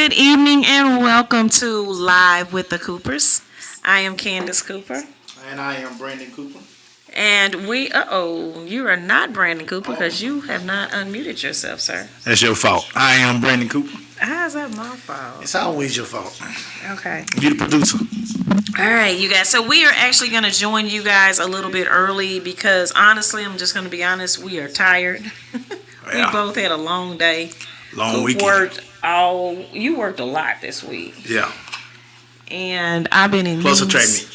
Good evening and welcome to Live with the Coopers. I am Candace Cooper. And I am Brandon Cooper. And you are not Brandon Cooper because you have not unmuted yourself, sir. That's your fault. I am Brandon Cooper. How is that my fault? It's always your fault. Okay. You the producer. All right, you guys. So we are actually going to join you guys a little bit early because honestly, I'm just going to be honest, we are tired. We both had a long day. Long weekend. You worked a lot this week. Yeah. And I've been in plus meetings. A track meet.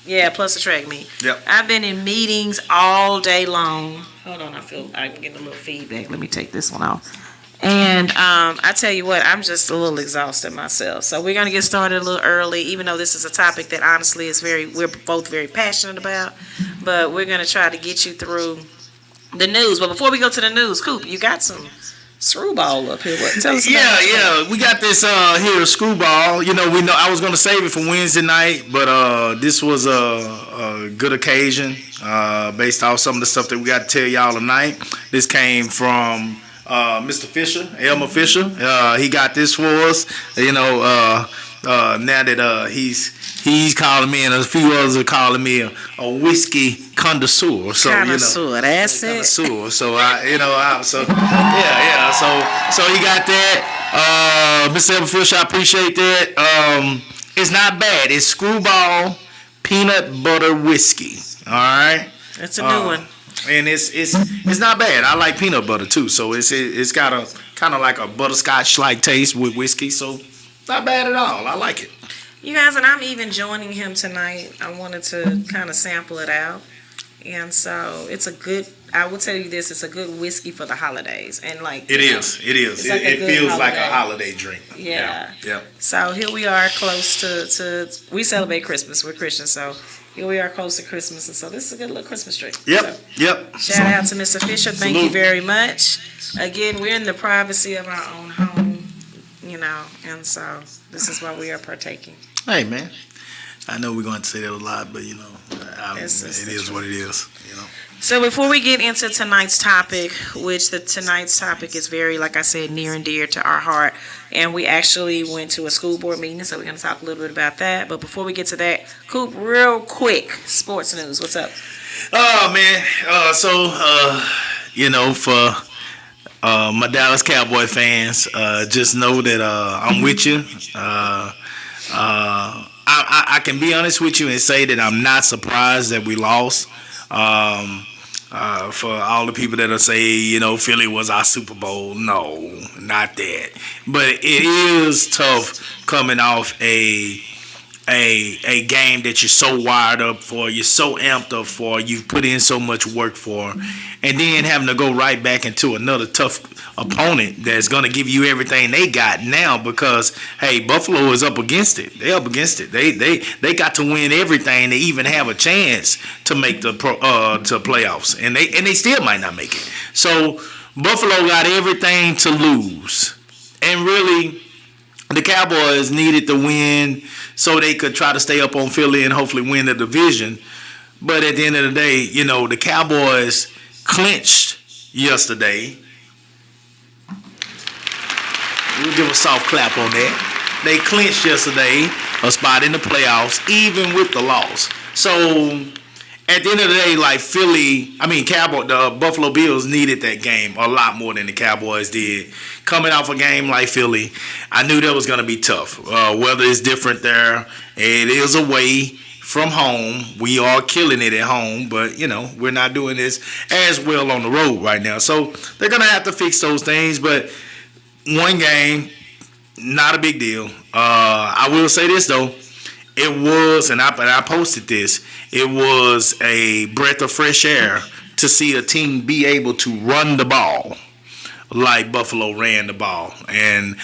Yeah, plus a track meet. Yep. I've been in meetings all day long. Hold on, I'm getting a little feedback. Let me take this one off. And I tell you what, I'm just a little exhausted myself. So we're gonna get started a little early, even though this is a topic that honestly we're both very passionate about. But we're gonna try to get you through the news. But before we go to the news, Coop, you got some screwball up here. What? Tell us about Yeah. We got this here screwball. We know I was gonna save it for Wednesday night, but this was a good occasion based off some of the stuff that we got to tell y'all tonight. This came from Mr. Fisher, Elmer Fisher. He got this for us. Now that he's calling me and a few others are calling me a whiskey connoisseur. So connoisseur, that's it. Connoisseur. So so he got that. Mr. Elmer Fisher, I appreciate that. It's not bad. It's Screwball peanut butter whiskey. All right. That's a new one. And it's not bad. I like peanut butter too, so it's got a kind of like a butterscotch like taste with whiskey, so not bad at all. I like it. You guys, and I'm even joining him tonight. I wanted to kind of sample it out, and so it's a good. I will tell you this: it's a good whiskey for the holidays, and like it is. It feels like a holiday drink. Yeah. Yeah. So here we are, close to we celebrate Christmas. We're Christians, so. Here we are close to Christmas, and so this is a good little Christmas tree. Yep. Shout out to Mr. Fisher. Thank you very much. Again, we're in the privacy of our own home, and so this is why we are partaking. Hey, man. I know we're going to say that a lot, but, it is what it is, So before we get into tonight's topic, which tonight's topic is very, like I said, near and dear to our heart, and we actually went to a school board meeting, so we're going to talk a little bit about that. But before we get to that, Coop, real quick, sports news. What's up? Oh, man. For my Dallas Cowboy fans, just know that I'm with you. I can be honest with you and say that I'm not surprised that we lost. For all the people that say, Philly was our Super Bowl, no, not that. But it is tough coming off a game that you're so wired up for, you're so amped up for, you've put in so much work for, and then having to go right back into another tough opponent that's going to give you everything they got now because, hey, Buffalo is up against it. They're up against it. They got to win everything to even have a chance to make the to playoffs, and they still might not make it. So Buffalo got everything to lose, and really the Cowboys needed to win so they could try to stay up on Philly and hopefully win the division. But at the end of the day, the Cowboys clinched yesterday. We'll give a soft clap on that. They clinched yesterday a spot in the playoffs, even with the loss. So at the end of the day, the Buffalo Bills needed that game a lot more than the Cowboys did. Coming off a game like Philly, I knew that was going to be tough. Weather is different there. It is away from home. We are killing it at home, but, we're not doing this as well on the road right now. So they're going to have to fix those things, but one game, not a big deal. I will say this, though. It was, and I posted this, it was a breath of fresh air to see a team be able to run the ball like Buffalo ran the ball and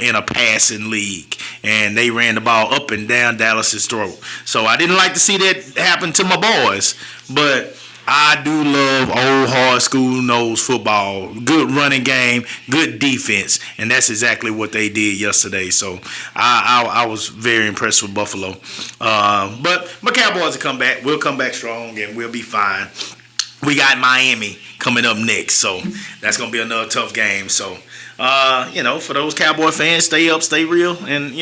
in a passing league. And they ran the ball up and down Dallas's throat. So I didn't like to see that happen to my boys, but I do love old hard school nose football. Good running game, good defense, and that's exactly what they did yesterday. So I was very impressed with Buffalo. But my Cowboys will come back. We'll come back strong, and we'll be fine. We got Miami coming up next, so that's going to be another tough game. So For those Cowboy fans, stay up, stay real, and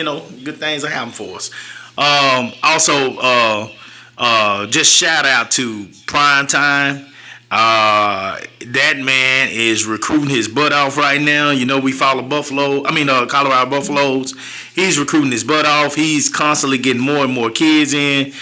good things are happening for us. Also, just shout out to Prime Time. That man is recruiting his butt off right now. We follow Colorado Buffaloes. He's recruiting his butt off. He's constantly getting more and more kids in.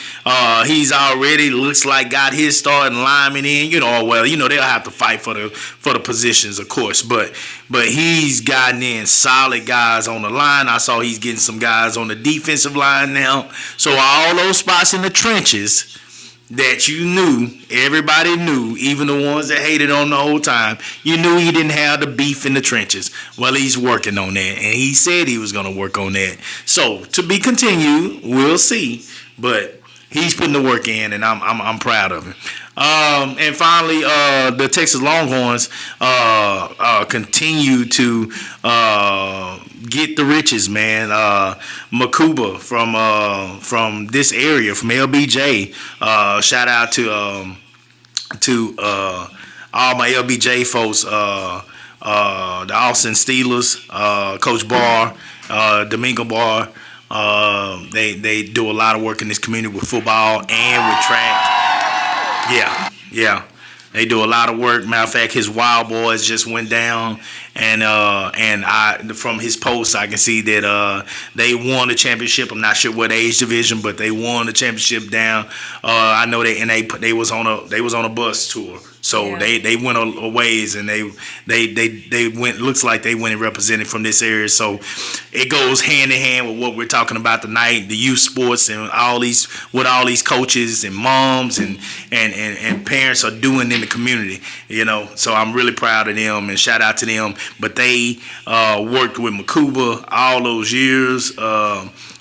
He's already looks like got his starting lineman in. They'll have to fight for the positions, of course, but he's gotten in solid guys on the line. I saw he's getting some guys on the defensive line now. So all those spots in the trenches that everybody knew, even the ones that hated on the whole time, you knew he didn't have the beef in the trenches. Well, he's working on that, and he said he was going to work on that. So, to be continued, we'll see, but he's putting the work in, and I'm proud of him. And finally, the Texas Longhorns continue to get the riches, man. Makuba from this area, from LBJ. Shout out to all my LBJ folks. The Austin Steelers, Coach Barr, Domingo Barr. They do a lot of work in this community with football and with track. Yeah. They do a lot of work. Matter of fact, his Wild Boys just went down, and from his posts I can see that they won the championship. I'm not sure what age division, but they won the championship down. I know they was on a bus tour. So yeah. they went a ways, and they went. Looks like they went and represented from this area. So it goes hand in hand with what we're talking about tonight: the youth sports and what all these coaches and moms and parents are doing in the community. So I'm really proud of them, and shout out to them. But they worked with Makuba all those years.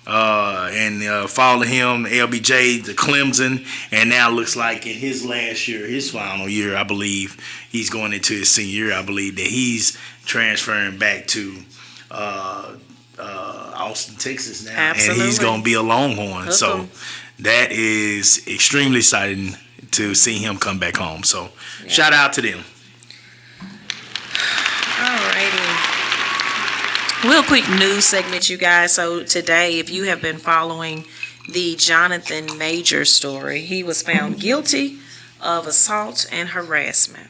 And followed him, LBJ, to Clemson, and now looks like in his last year, his final year, I believe, he's going into his senior year, I believe, that he's transferring back to Austin, Texas now. Absolutely. And he's going to be a Longhorn. So that is extremely exciting to see him come back home. So shout out to them. Alrighty. Real quick news segment, you guys. So today, if you have been following the Jonathan Major story, he was found guilty of assault and harassment.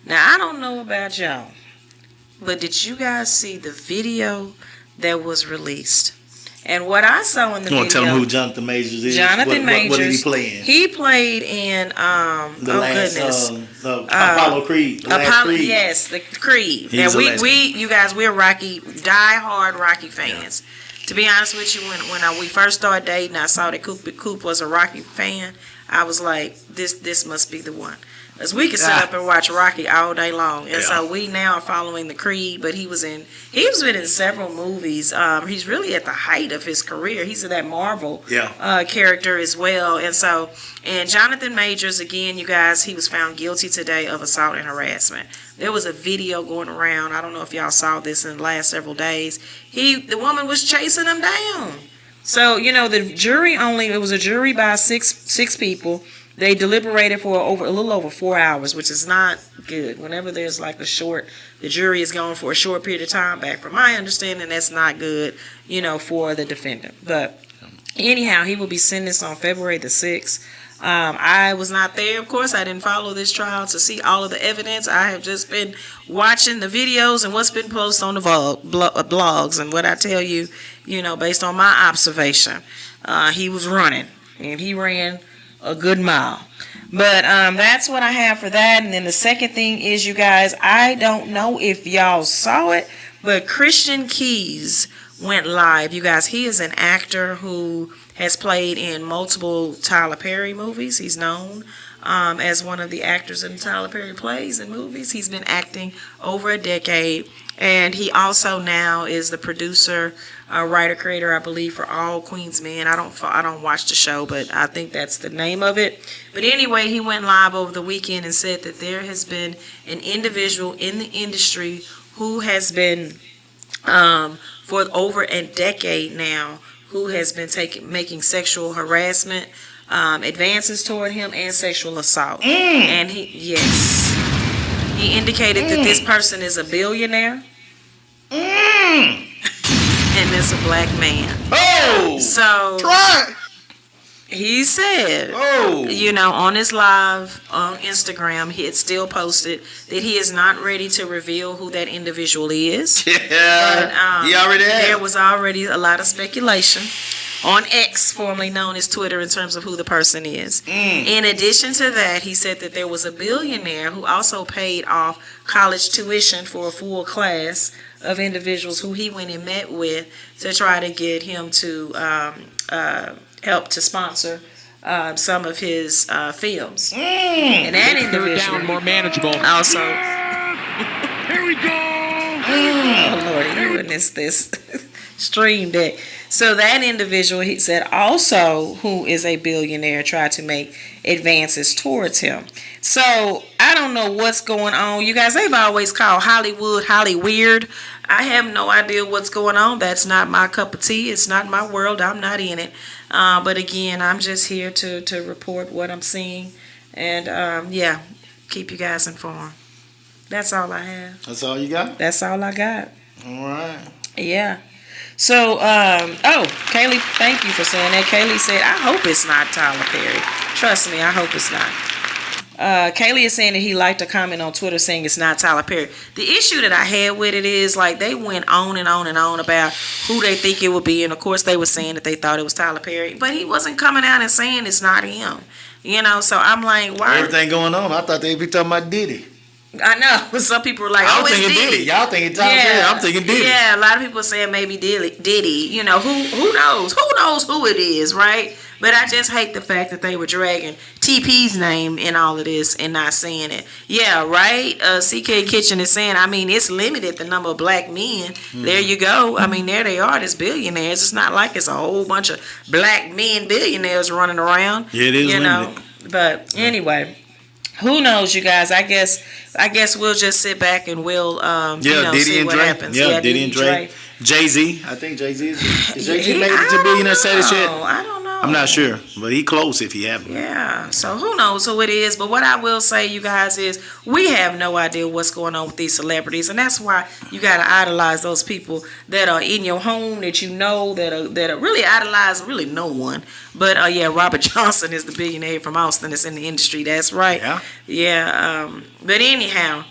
Now, I don't know about y'all, but did you guys see the video that was released? And what I saw in the video... You want to tell them who Jonathan Majors is? Jonathan Majors. What did he play in? He played in... Apollo Creed. Creed. Yes, the Creed. Now, we're Rocky, die-hard Rocky fans. Yeah. To be honest with you, when we first started dating, I saw that Coop was a Rocky fan. I was like, this must be the one. Because we could sit up and watch Rocky all day long. And so we now are following the Creed, but he's been in several movies. He's really at the height of his career. He's in that Marvel character as well. And Jonathan Majors, again, you guys, he was found guilty today of assault and harassment. There was a video going around. I don't know if y'all saw this in the last several days. The woman was chasing him down. So, the jury it was a jury by six people. They deliberated for a little over 4 hours, which is not good. Whenever there's like the jury is going for a short period of time, back from my understanding, that's not good, for the defendant. But anyhow, he will be sentenced on February the 6th. I was not there, of course. I didn't follow this trial to see all of the evidence. I have just been watching the videos and what's been posted on the blogs. And what I tell you, based on my observation, he was running, and he ran a good mile. But that's what I have for that. And then the second thing is, you guys, I don't know if y'all saw it, but Christian Keys went live. You guys, he is an actor who has played in multiple Tyler Perry movies. He's known as one of the actors in Tyler Perry plays and movies. He's been acting over a decade. And he also now is the producer, writer, creator, I believe, for All Queen's Men. I don't watch the show, but I think that's the name of it. But anyway, he went live over the weekend and said that there has been an individual in the industry who has been, for over a decade now, who has been making sexual harassment advances toward him and sexual assault. And he indicated that this person is a billionaire. And it's a black man. Oh! So Try! he said, Oh! you know, on his live on Instagram, he had still posted that he is not ready to reveal who that individual is. Yeah. But, He already had. there was already a lot of speculation on X, formerly known as Twitter, in terms of who the person is. In addition to that, he said that there was a billionaire who also paid off college tuition for a full class of individuals who he went and met with to try to get him to help to sponsor some of his films. And that Third individual down, more manageable. also, Here we go. oh Lord, you witnessed this stream deck. So that individual, he said, also who is a billionaire, tried to make advances towards him. So I don't know what's going on. You guys, they've always called Hollywood Holly weird. I have no idea what's going on. That's not my cup of tea. It's not my world. I'm not in it. But again, I'm just here to report what I'm seeing. And yeah, keep you guys informed. That's all I have. That's all you got? That's all I got. All right. Yeah. So, Kaylee, thank you for saying that. Kaylee said, I hope it's not Tyler Perry. Trust me, I hope it's not. Kaylee is saying that he liked a comment on Twitter saying it's not Tyler Perry. The issue that I had with it is, like, they went on and on and on about who they think it would be. And, of course, they were saying that they thought it was Tyler Perry. But he wasn't coming out and saying it's not him. You know, so I'm like, why? Everything going on. I thought they'd be talking about Diddy. I know. Some people were like, I oh, was it's thinking Diddy. Diddy. Y'all thinking Tyler Perry. I'm thinking Diddy. Yeah, a lot of people saying maybe Diddy. You know, who knows? Who knows who it is, right? But I just hate the fact that they were dragging TP's name in all of this and not saying it. Yeah, right? CK Kitchen is saying, I mean, it's limited, the number of black men. There you go. I mean, there they are, there's billionaires. It's not like it's a whole bunch of black men billionaires running around. Yeah, it is you limited. know. But anyway, who knows, you guys? I guess we'll just sit back and we'll Diddy see and what Dre. happens. Yeah, Diddy and Dre. Jay-Z. I think Jay-Z is Jay-Z made it I to billionaire status don't yet? know. I don't know. I'm not sure, but he close if he haven't. Yeah, so who knows who it is, but what I will say, you guys, is we have no idea what's going on with these celebrities, and that's why you got to idolize those people that are in your home, that you know, that are really idolize really no one. But yeah, Robert Johnson is the billionaire from Austin that's in the industry, that's right. Yeah, but anyhow,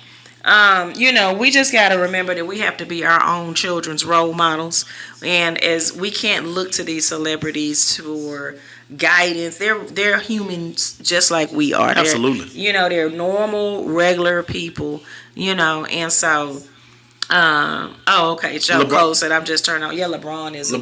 you know, we just got to remember that we have to be our own children's role models. And as we can't look to these celebrities for guidance, they're humans just like we are. Absolutely. You know, they're normal, regular people, you know, and so, okay, Joe Cole said, I'm just turning on. Yeah, LeBron is a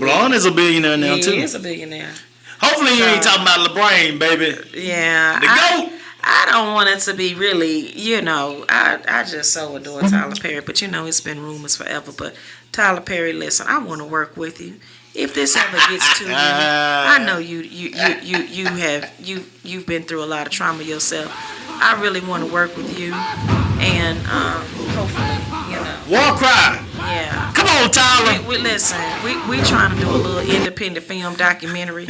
billionaire now, too. He is a billionaire. Hopefully you ain't talking about LeBron, baby. Yeah. The GOAT. I don't want it to be really, you know, I just so adore Tyler Perry, but you know, it's been rumors forever. But Tyler Perry, listen, I want to work with you. If this ever gets to you, I know you've been through a lot of trauma yourself. I really want to work with you, and hopefully, you know. War cry. Yeah. Come on, Tyler. We listen. We trying to do a little independent film documentary,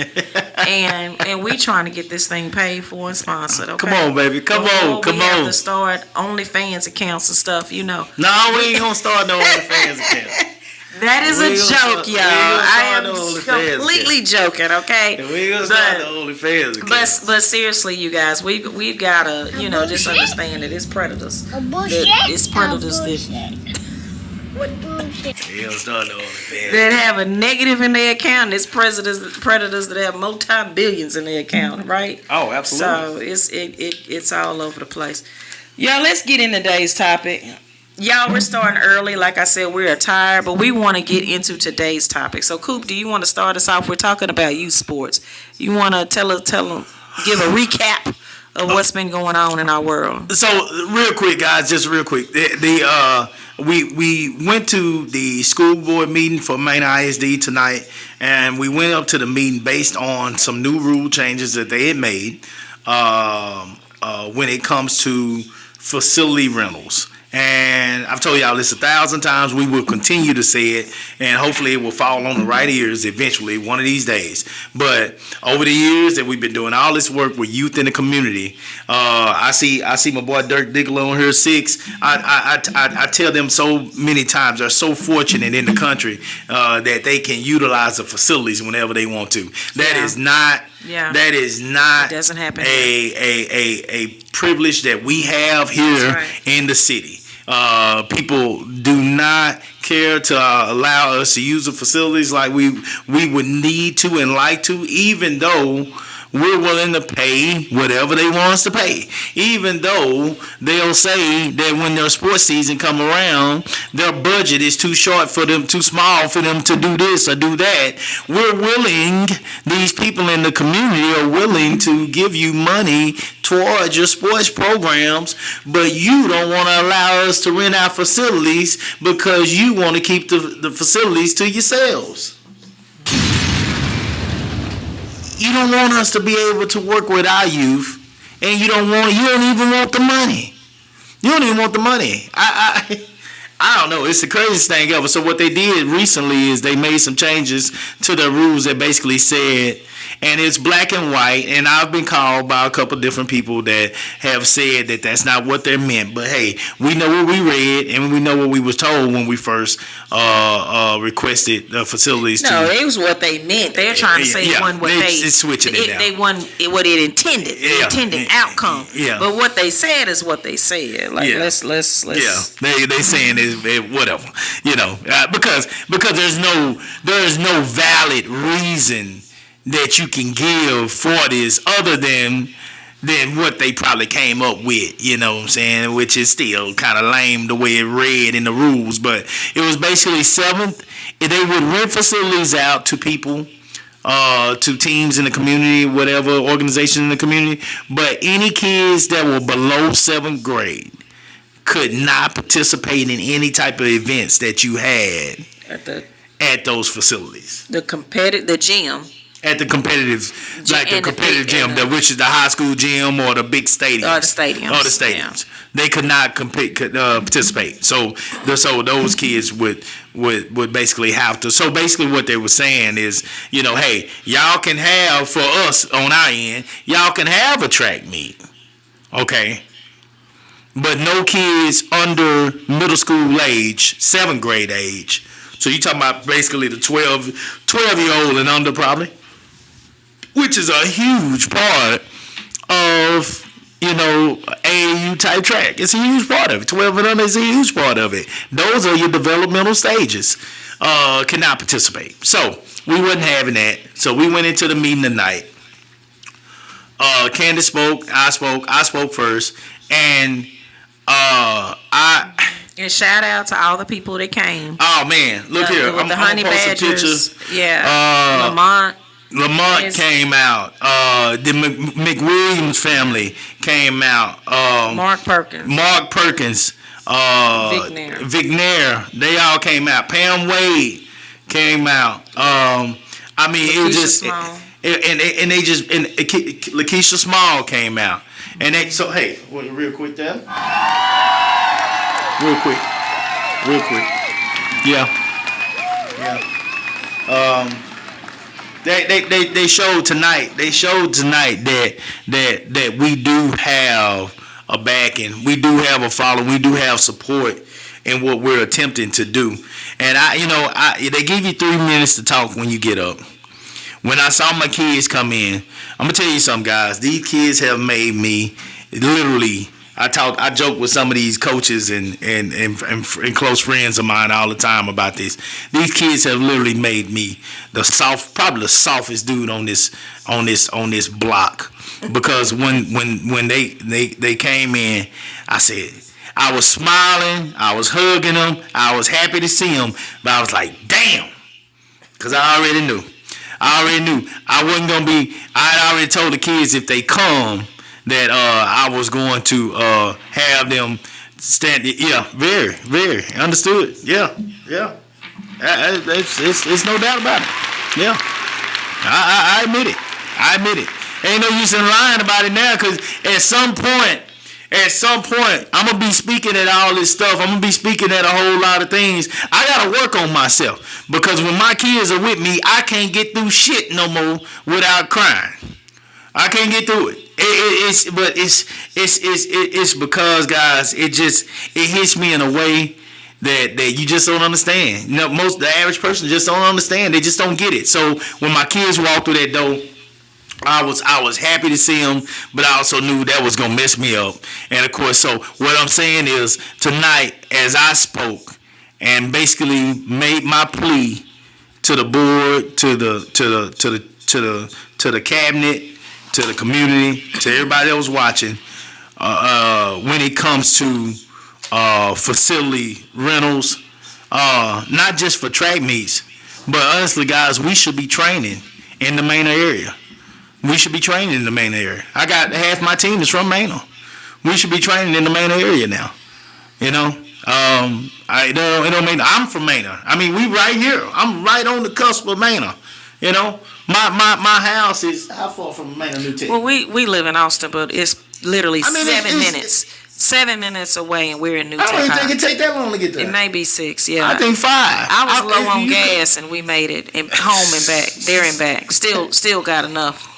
and we trying to get this thing paid for and sponsored. Okay? Come on, baby. Come We on. have to start OnlyFans accounts and stuff. You know. No, we ain't gonna start no OnlyFans account. That is a joke, y'all. I am completely joking. Okay. We ain't gonna start the OnlyFans account. But seriously, you guys, we've gotta, you know, just understand that it's predators. It's predators that have a negative in their account. It's predators that have multi-billions in their account, right? Oh, absolutely. So it's all over the place. Y'all, let's get in today's topic. Y'all, we're starting early. Like I said, we're tired, but we want to get into today's topic. So, Coop, do you want to start us off? We're talking about youth sports. You want to tell them, give a recap of what's been going on in our world? So, real quick, guys, just real quick. We went to the school board meeting for Maine ISD tonight, and we went up to the meeting based on some new rule changes that they had made when it comes to facility rentals. And I've told y'all this 1,000 times. We will continue to say it, and hopefully it will fall on the right ears eventually, one of these days. But over the years that we've been doing all this work with youth in the community, I see my boy Dirk Diggler on here 6. I tell them so many times they're so fortunate in the country that they can utilize the facilities whenever they want to. That is not. Yeah. That is not It doesn't happen a privilege that we have here right. in the city. People do not care to allow us to use the facilities like we would need to and like to, even though we're willing to pay whatever they want us to pay. Even though they'll say that when their sports season come around, their budget is too short for them, too small for them to do this or do that. We're willing, these people in the community are willing to give you money towards your sports programs, but you don't want to allow us to rent our facilities because you want to keep the facilities to yourselves. You don't want us to be able to work with our youth, and you don't even want the money. You don't even want the money. I don't know. It's the craziest thing ever. So what they did recently is they made some changes to the rules that basically said, and it's black and white, and I've been called by a couple different people that have said that that's not what they meant. But hey, we know what we read, and we know what we was told when we first requested the facilities. No, it was what they meant. They're trying to say it wasn't what they switching it now. They wasn't what it intended. The intended outcome. Yeah. But what they said is what they said. Like let's. Yeah, they saying it whatever, because there's no valid reason that you can give for this other than what they probably came up with, you know what I'm saying, which is still kind of lame the way it read in the rules. But it was basically they would rent facilities out to people, to teams in the community, whatever organization in the community, but any kids that were below 7th grade could not participate in any type of events that you had at those facilities. The gym. At the competitive gym, which is the high school gym or the big stadiums. Or the stadiums. Yeah. They could not participate. So those kids would basically have to. So basically what they were saying is, hey, y'all can have, for us on our end, y'all can have a track meet. Okay? But no kids under middle school age, 7th grade age. So you talking about basically the 12-year-old and under probably, which is a huge part of, AAU type track. It's a huge part of it. 12 and under is a huge part of it. Those are your developmental stages. Cannot participate. So we wasn't having that. So we went into the meeting tonight. Candace spoke. I spoke first. And and shout out to all the people that came. Oh man, look here! With the Honey Badgers. Yeah. Lamont Yes. came out. The McWilliams family came out. Mark Perkins. Vic Nair. They all came out. Pam Wade came out. It was just Small. and they just and Lakeisha Small came out. And they hey, real quick there. Real quick. Yeah. They showed tonight. That we do have a backing. We do have a following. We do have support in what we're attempting to do. And they give you 3 minutes to talk when you get up. When I saw my kids come in, I'm gonna tell you something, guys. These kids have made me literally. I joke with some of these coaches and close friends of mine all the time about this. These kids have literally made me probably the softest dude on this block. Because when they came in, I was smiling, I was hugging them, I was happy to see them, but I was like, damn, because I already knew. I wasn't gonna be. I already told the kids if they come that I was going to have them stand. Yeah, very, very understood. Yeah. It's no doubt about it. Yeah, I admit it. Ain't no use in lying about it now, because at some point at some point, I'm gonna be speaking at all this stuff. I'm gonna be speaking at a whole lot of things. I gotta work on myself because when my kids are with me, I can't get through shit no more without crying. I can't get through it. It's because, guys, it hits me in a way that you just don't understand. You know, the average person just don't understand. They just don't get it. So when my kids walked through that door, I was happy to see them, but I also knew that was gonna mess me up. And of course, so what I'm saying is tonight, as I spoke and basically made my plea to the board, to the cabinet, to the community, to everybody that was watching, when it comes to facility rentals, not just for track meets, but honestly, guys, we should be training in the Mena area. We should be training in the Mena area. I got half my team is from Mena. We should be training in the Mena area now. You know, it don't mean I'm from Mena. I mean, we right here. I'm right on the cusp of Mena. You know, my house is how far from Mena, New Tech? Well, we live in Austin, but it's literally I mean, 7 minutes. 7 minutes away, and we're in New I don't even Tech. think it take that long to get there. It may be 6. Yeah, I think 5. I was low on gas, and we made it and home and back, there and back. Still got enough.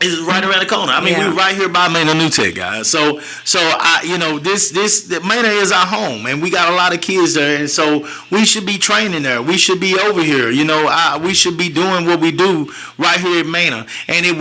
It's right around the corner. I mean, Yeah. we're right here by Mena New Tech, guys. So Mena is our home, and we got a lot of kids there, and so we should be training there. We should be over here. You know, we should be doing what we do right here at Mena, and it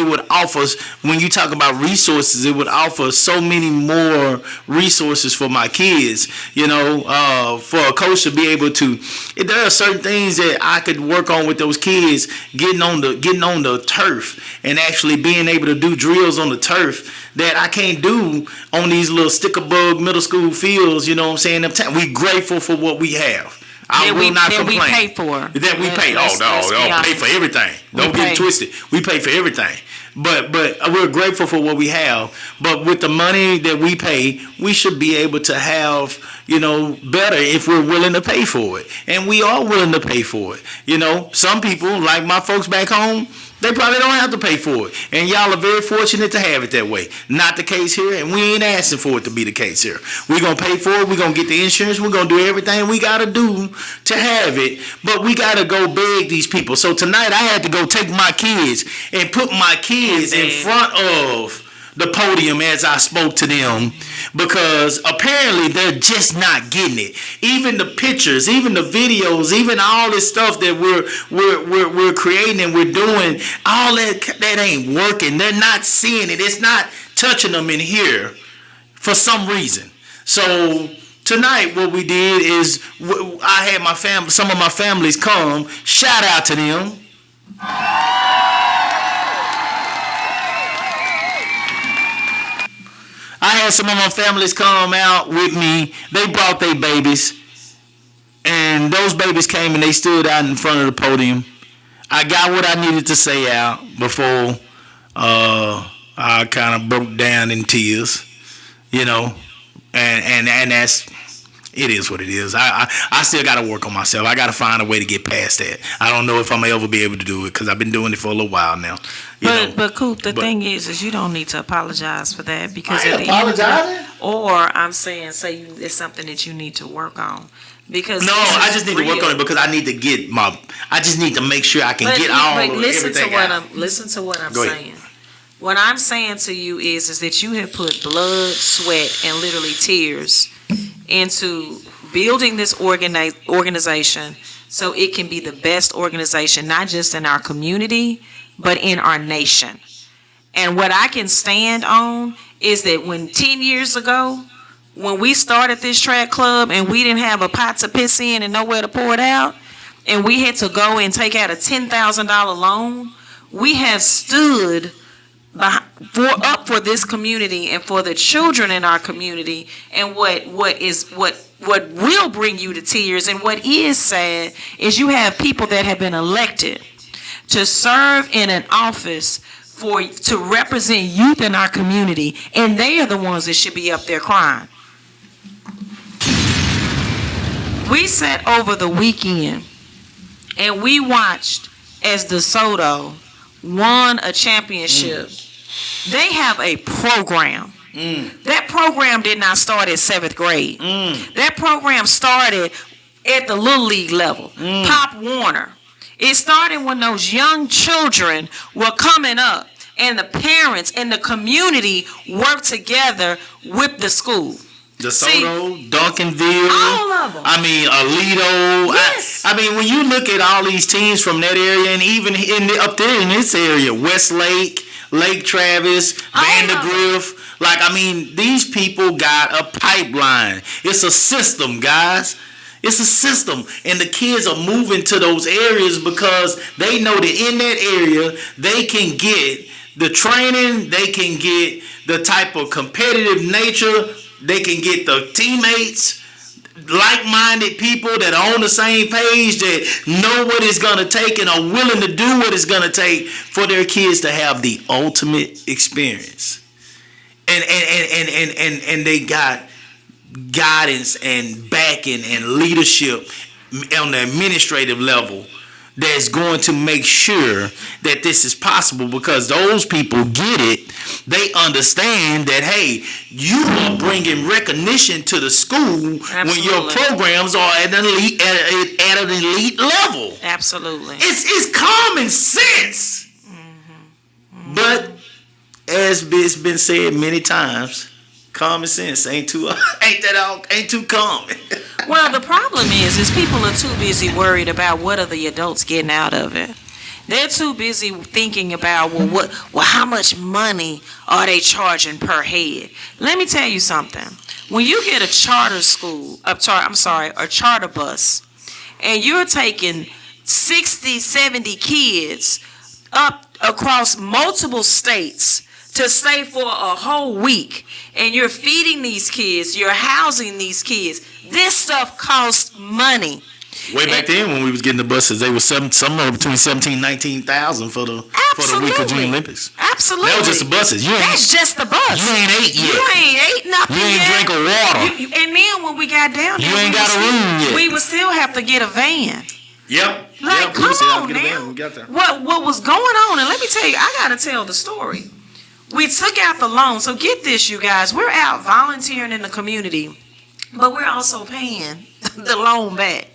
would offer us, when you talk about resources, it would offer so many more resources for my kids. You know, for a coach to be able to, there are certain things that I could work on with those kids, getting on the turf and actually being able to do drills on the turf that I can't do on these little sticker bug middle school fields. You know what I'm saying? We grateful for what we have. I will not complain. That we pay for. That we pay. Let's Pay for everything. Don't get it twisted. We pay for everything. But we're grateful for what we have. But with the money that we pay, we should be able to have, you know, better if we're willing to pay for it. And we are willing to pay for it. You know, some people, like my folks back home, they probably don't have to pay for it. And y'all are very fortunate to have it that way. Not the case here, and we ain't asking for it to be the case here. We're going to pay for it. We're going to get the insurance. We're going to do everything we got to do to have it. But we got to go beg these people. So tonight I had to go take my kids and put my kids in front of the podium as I spoke to them, because apparently they're just not getting it. Even the pictures, even the videos, even all this stuff that we're creating and we're doing, all that ain't working. They're not seeing it. It's not touching them in here for some reason. So tonight what we did is I had some of my families come. Shout out to them. I had some of my families come out with me. They brought their babies. And those babies came and they stood out in front of the podium. I got what I needed to say out before I kind of broke down in tears. You know. And that's, it is what it is. I still got to work on myself. I got to find a way to get past that. I don't know if I'm ever be able to do it because I've been doing it for a little while now. But Coop, the thing is you don't need to apologize for that, because I ain't at the end of the apologizing. day, or I'm saying, it's something that you need to work on. Because No, I just need to work on it because I need to get I just need to make sure I can get all of everything out. Listen to what I'm Go ahead. saying. What I'm saying to you is that you have put blood, sweat, and literally tears into building this organization so it can be the best organization, not just in our community, but in our nation. And what I can stand on is that when 10 years ago, when we started this track club and we didn't have a pot to piss in and nowhere to pour it out, and we had to go and take out a $10,000 loan, we have stood up for this community and for the children in our community. And what will bring you to tears and what is sad is you have people that have been elected to serve in an office to represent youth in our community, and they are the ones that should be up there crying. We sat over the weekend and we watched as DeSoto won a championship. They have a program That program did not start at 7th grade. That program started at the Little League level. Pop Warner. It started when those young children were coming up and the parents and the community worked together with the school. DeSoto, Duncanville, all of them. I mean, Alito. Yes. I mean, when you look at all these teams from that area, and even up there in this area, Westlake, Lake Travis, Vandergrift. Like, I mean, these people got a pipeline. It's a system, guys. It's a system. And the kids are moving to those areas because they know that in that area, they can get the training, they can get the type of competitive nature, they can get the teammates, like-minded people that are on the same page, that know what it's going to take and are willing to do what it's going to take for their kids to have the ultimate experience. And they got guidance and backing and leadership on the administrative level that's going to make sure that this is possible, because those people get it. They understand that, hey, you are bringing recognition to the school. Absolutely. When your programs are at an elite level. Absolutely. It's common sense. But as it's been said many times, common sense ain't too common. Well, the problem is people are too busy worried about what are the adults getting out of it. They're too busy thinking about, how much money are they charging per head? Let me tell you something. When you get a charter bus, and you're taking 60, 70 kids up across multiple states to stay for a whole week, and you're feeding these kids, you're housing these kids, this stuff costs money. Way back then, when we was getting the buses, they were somewhere between 17,000 and 19,000 for the week of Junior Olympics. Absolutely. That was just the buses. That's just the bus. You ain't ate yet. You ain't ate nothing You ain't yet. drink a water. And then when we got down there, You ain't got a room yet. we would still have to get a van. Yep. Like, we come said, on get a van now. when we got there. What was going on? And let me tell you, I got to tell the story. We took out the loan. So get this, you guys. We're out volunteering in the community, but we're also paying the loan back.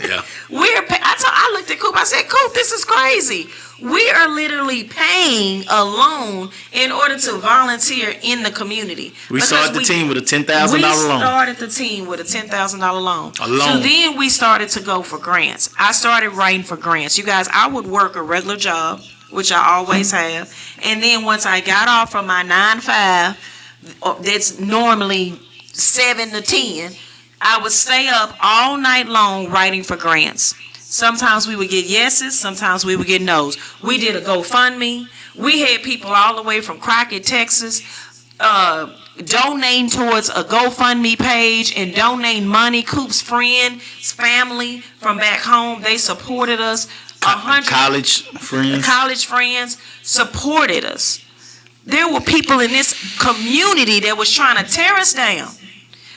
Yeah. I looked at Coop. I said, Coop, this is crazy. We are literally paying a loan in order to volunteer in the community. We started the team with a $10,000 loan. We started the team with a $10,000 loan. A loan. So then we started to go for grants. I started writing for grants. You guys, I would work a regular job, which I always have. And then once I got off from my 9-5, that's normally 7 to 10, I would stay up all night long writing for grants. Sometimes we would get yeses, sometimes we would get nos. We did a GoFundMe. We had people all the way from Crockett, Texas, donating towards a GoFundMe page and donating money. Coop's friend's family from back home, they supported us. College friends supported us. There were people in this community that was trying to tear us down.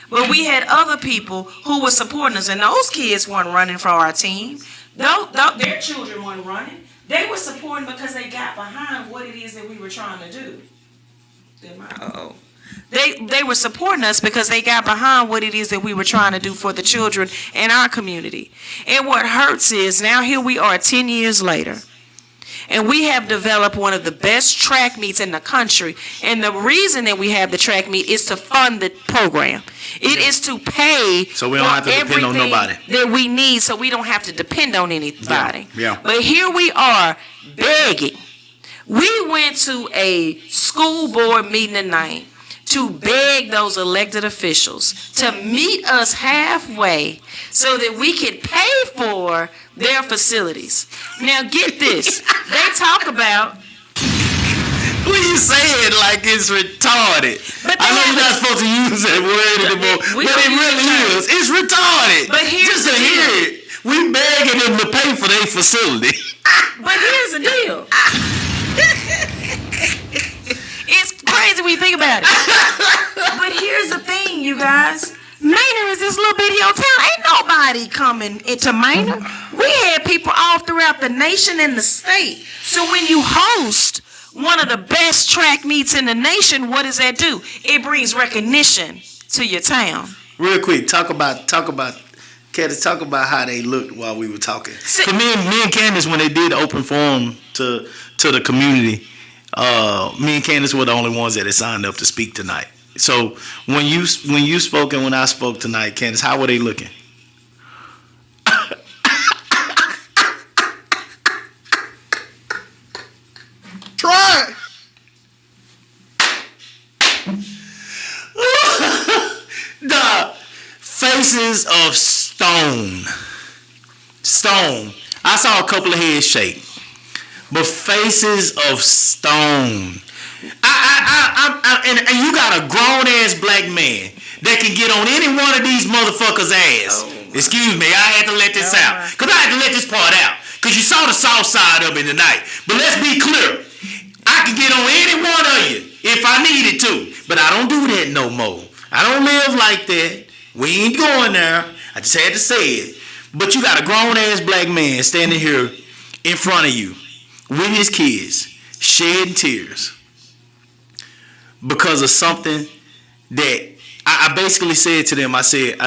But we had other people who were supporting us, and those kids weren't running for our team. Their children weren't running. They were supporting because they got behind what it is that we were trying to do. They were supporting us because they got behind what it is that we were trying to do for the children in our community. And what hurts is now here we are 10 years later, and we have developed one of the best track meets in the country. And the reason that we have the track meet is to fund the program. It is to pay so we don't have to depend on nobody that we need, so we don't have to depend on anybody. Yeah. But here we are begging. We went to a school board meeting tonight to beg those elected officials to meet us halfway so that we could pay for their facilities. Now get this. They talk about... Please say it like it's retarded. I know you're not supposed to use that word anymore, but it really is. It's retarded. But here's just to hear it. We begging them to pay for their facility. But here's the deal. It's crazy when you think about it. But here's the thing, you guys. Manor is this little bitty old town. Ain't nobody coming into Manor. We had people all throughout the nation and the state. So when you host one of the best track meets in the nation, what does that do? It brings recognition to your town. Real quick, talk about Candace, talk about how they looked while we were talking. 'Cause me and Candace, when they did open forum to the community, me and Candace were the only ones that had signed up to speak tonight. So when you spoke and when I spoke tonight, Candace, how were they looking? Try. The faces of stone. I saw a couple of heads shake, but faces of stone. And you got a grown ass black man that can get on any one of these motherfuckers' ass. Excuse me, I had to let this out. Because I had to let this part out. Because you saw the soft side of it tonight. But let's be clear. I can get on any one of you if I needed to. But I don't do that no more. I don't live like that. We ain't going there. I just had to say it. But you got a grown ass black man standing here in front of you with his kids shedding tears because of something that I basically said to them. I said,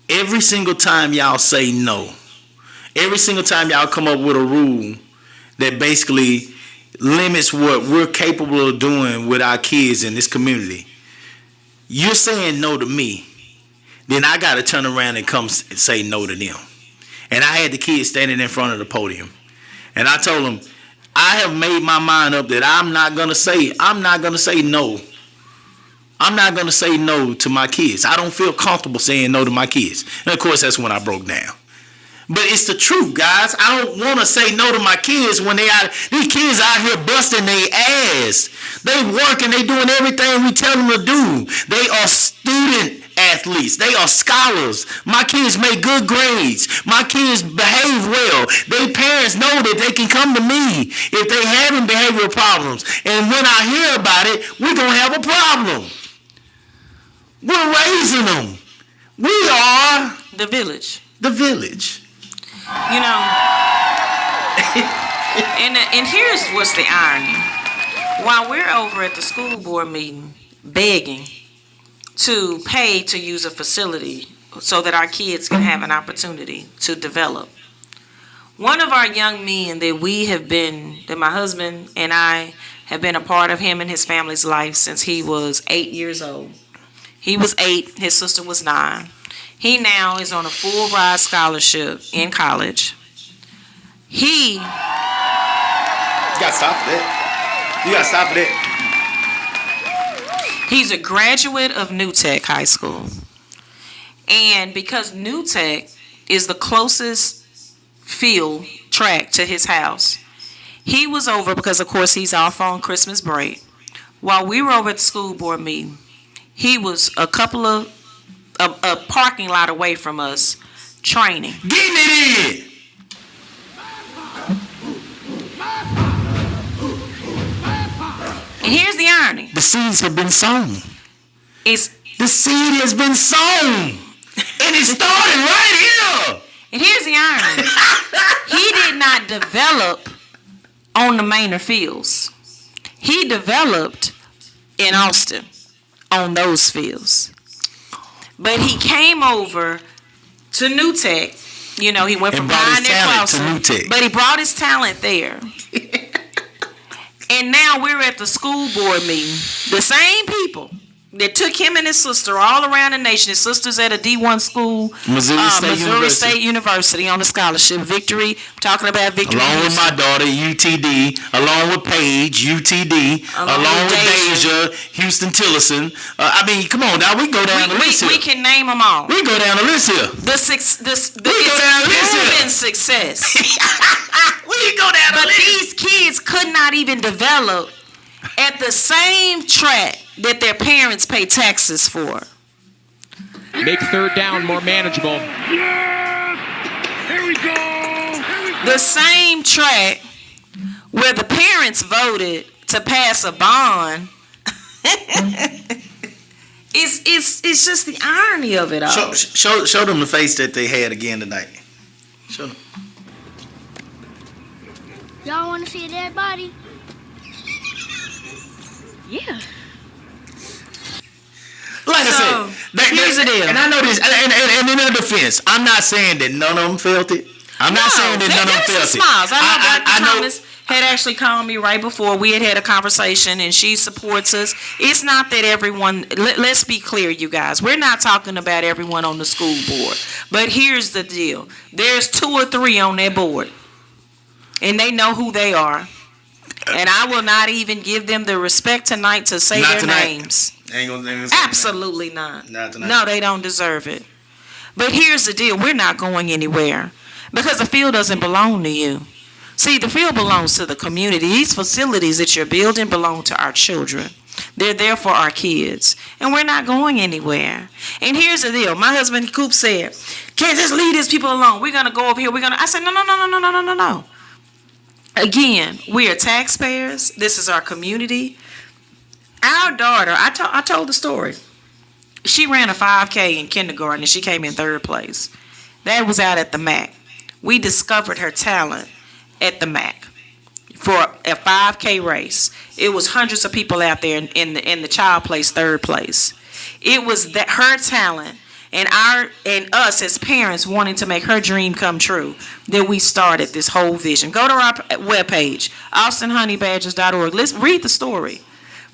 every single time y'all say no, every single time y'all come up with a rule that basically limits what we're capable of doing with our kids in this community, you're saying no to me, then I got to turn around and come and say no to them. And I had the kids standing in front of the podium. And I told them, I have made my mind up that I'm not going to say no. I'm not going to say no to my kids. I don't feel comfortable saying no to my kids. And of course, that's when I broke down. But it's the truth, guys. I don't want to say no to my kids when these kids out here busting their ass. They working, they doing everything we tell them to do. They are student athletes. They are scholars. My kids make good grades. My kids behave well. Their parents know that they can come to me if they having behavioral problems. And when I hear about it, we're going to have a problem. We're raising them. We are The village. the village. You know, and here's what's the irony. While we're over at the school board meeting begging to pay to use a facility so that our kids can have an opportunity to develop, one of our young men that my husband and I have been a part of him and his family's life since he was 8 years old. He was 8, his sister was 9. He now is on a full ride scholarship in college. You gotta stop for that. He's a graduate of New Tech High School. And because New Tech is the closest field track to his house, he was over because, of course, he's off on Christmas break. While we were over at the school board meeting, he was a parking lot away from us training. Getting it in. And here's the irony. The seeds have been sown. The seed has been sown. And it started right here. And here's the irony. He did not develop on the Manor fields. He developed in Austin on those fields. But he came over to New Tech. You know, he went from Pioneer Crossing to New Tech. But he brought his talent there. And now we're at the school board meeting. The same people that took him and his sister all around the nation. His sister's at a D1 school, Missouri State University on a scholarship. Victory, I'm talking about Victory. Along with my daughter, UTD. Along with Paige, UTD. Along with Deja, Houston Tillerson. I mean, come on now, we go down the list here. We can name them all. We go down the list here. It's proven success. We go down the list. But these kids could not even develop at the same track that their parents pay taxes for. Make third down more manageable. Yes! Here we go! The same track where the parents voted to pass a bond. It's just the irony of it all. Show them the face that they had again tonight. Show them. Y'all want to see a dead body? Yeah. Like So, I said, here's the deal. And I know this, and in their defense, I'm not saying that none of them felt it. I'm not saying that none of them felt some it. smiles. I know Dr. I know. Thomas had actually called me right before we had a conversation, and she supports us. It's not that everyone, let's be clear, you guys. We're not talking about everyone on the school board. But here's the deal. There's 2 or 3 on that board, and they know who they are. And I will not even give them the respect tonight to say Not their tonight. names. Ain't gonna say Absolutely not. Not tonight. No, they don't deserve it. But here's the deal. We're not going anywhere because the field doesn't belong to you. See, the field belongs to the community. These facilities that you're building belong to our children. They're there for our kids. And we're not going anywhere. And here's the deal. My husband, Coop, said, can't just leave these people alone. We're going to go over here. I said, no. Again, we are taxpayers. This is our community. Our daughter, I told the story. She ran a 5K in kindergarten and she came in 3rd place. That was out at the MAC. We discovered her talent at the MAC for a 5K race. It was hundreds of people out there in the child placed 3rd place. It was that her talent and us as parents wanting to make her dream come true that we started this whole vision. Go to our webpage, austinhoneybadgers.org. Let's read the story.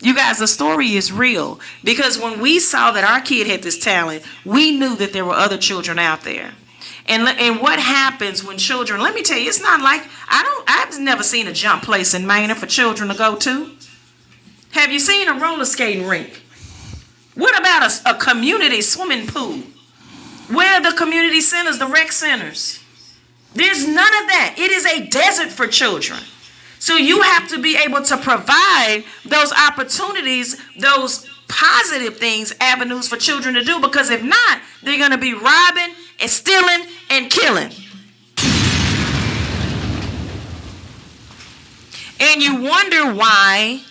You guys, the story is real because when we saw that our kid had this talent, we knew that there were other children out there. And what happens when children, let me tell you, it's not like, I've never seen a jump place in Maynard for children to go to. Have you seen a roller skating rink? What about a community swimming pool? Where are the community centers, the rec centers? There's none of that. It is a desert for children. So you have to be able to provide those opportunities, those positive things, avenues for children to do, because if not, they're going to be robbing and stealing and killing. And you wonder why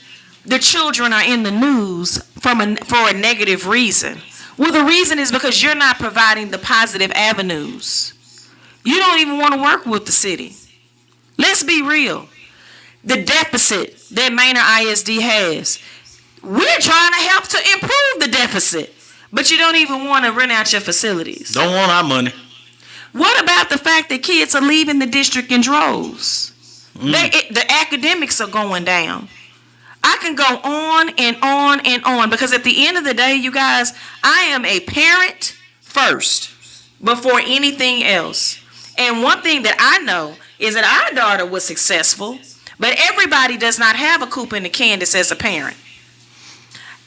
the children are in the news for a negative reason. Well, the reason is because you're not providing the positive avenues. You don't even want to work with the city. Let's be real. The deficit that Maynard ISD has, we're trying to help to improve the deficit, but you don't even want to rent out your facilities. Don't want our money. What about the fact that kids are leaving the district in droves? The academics are going down. I can go on and on and on because at the end of the day, you guys, I am a parent first before anything else. And one thing that I know is that our daughter was successful, but everybody does not have a Cooper and a Candace as a parent.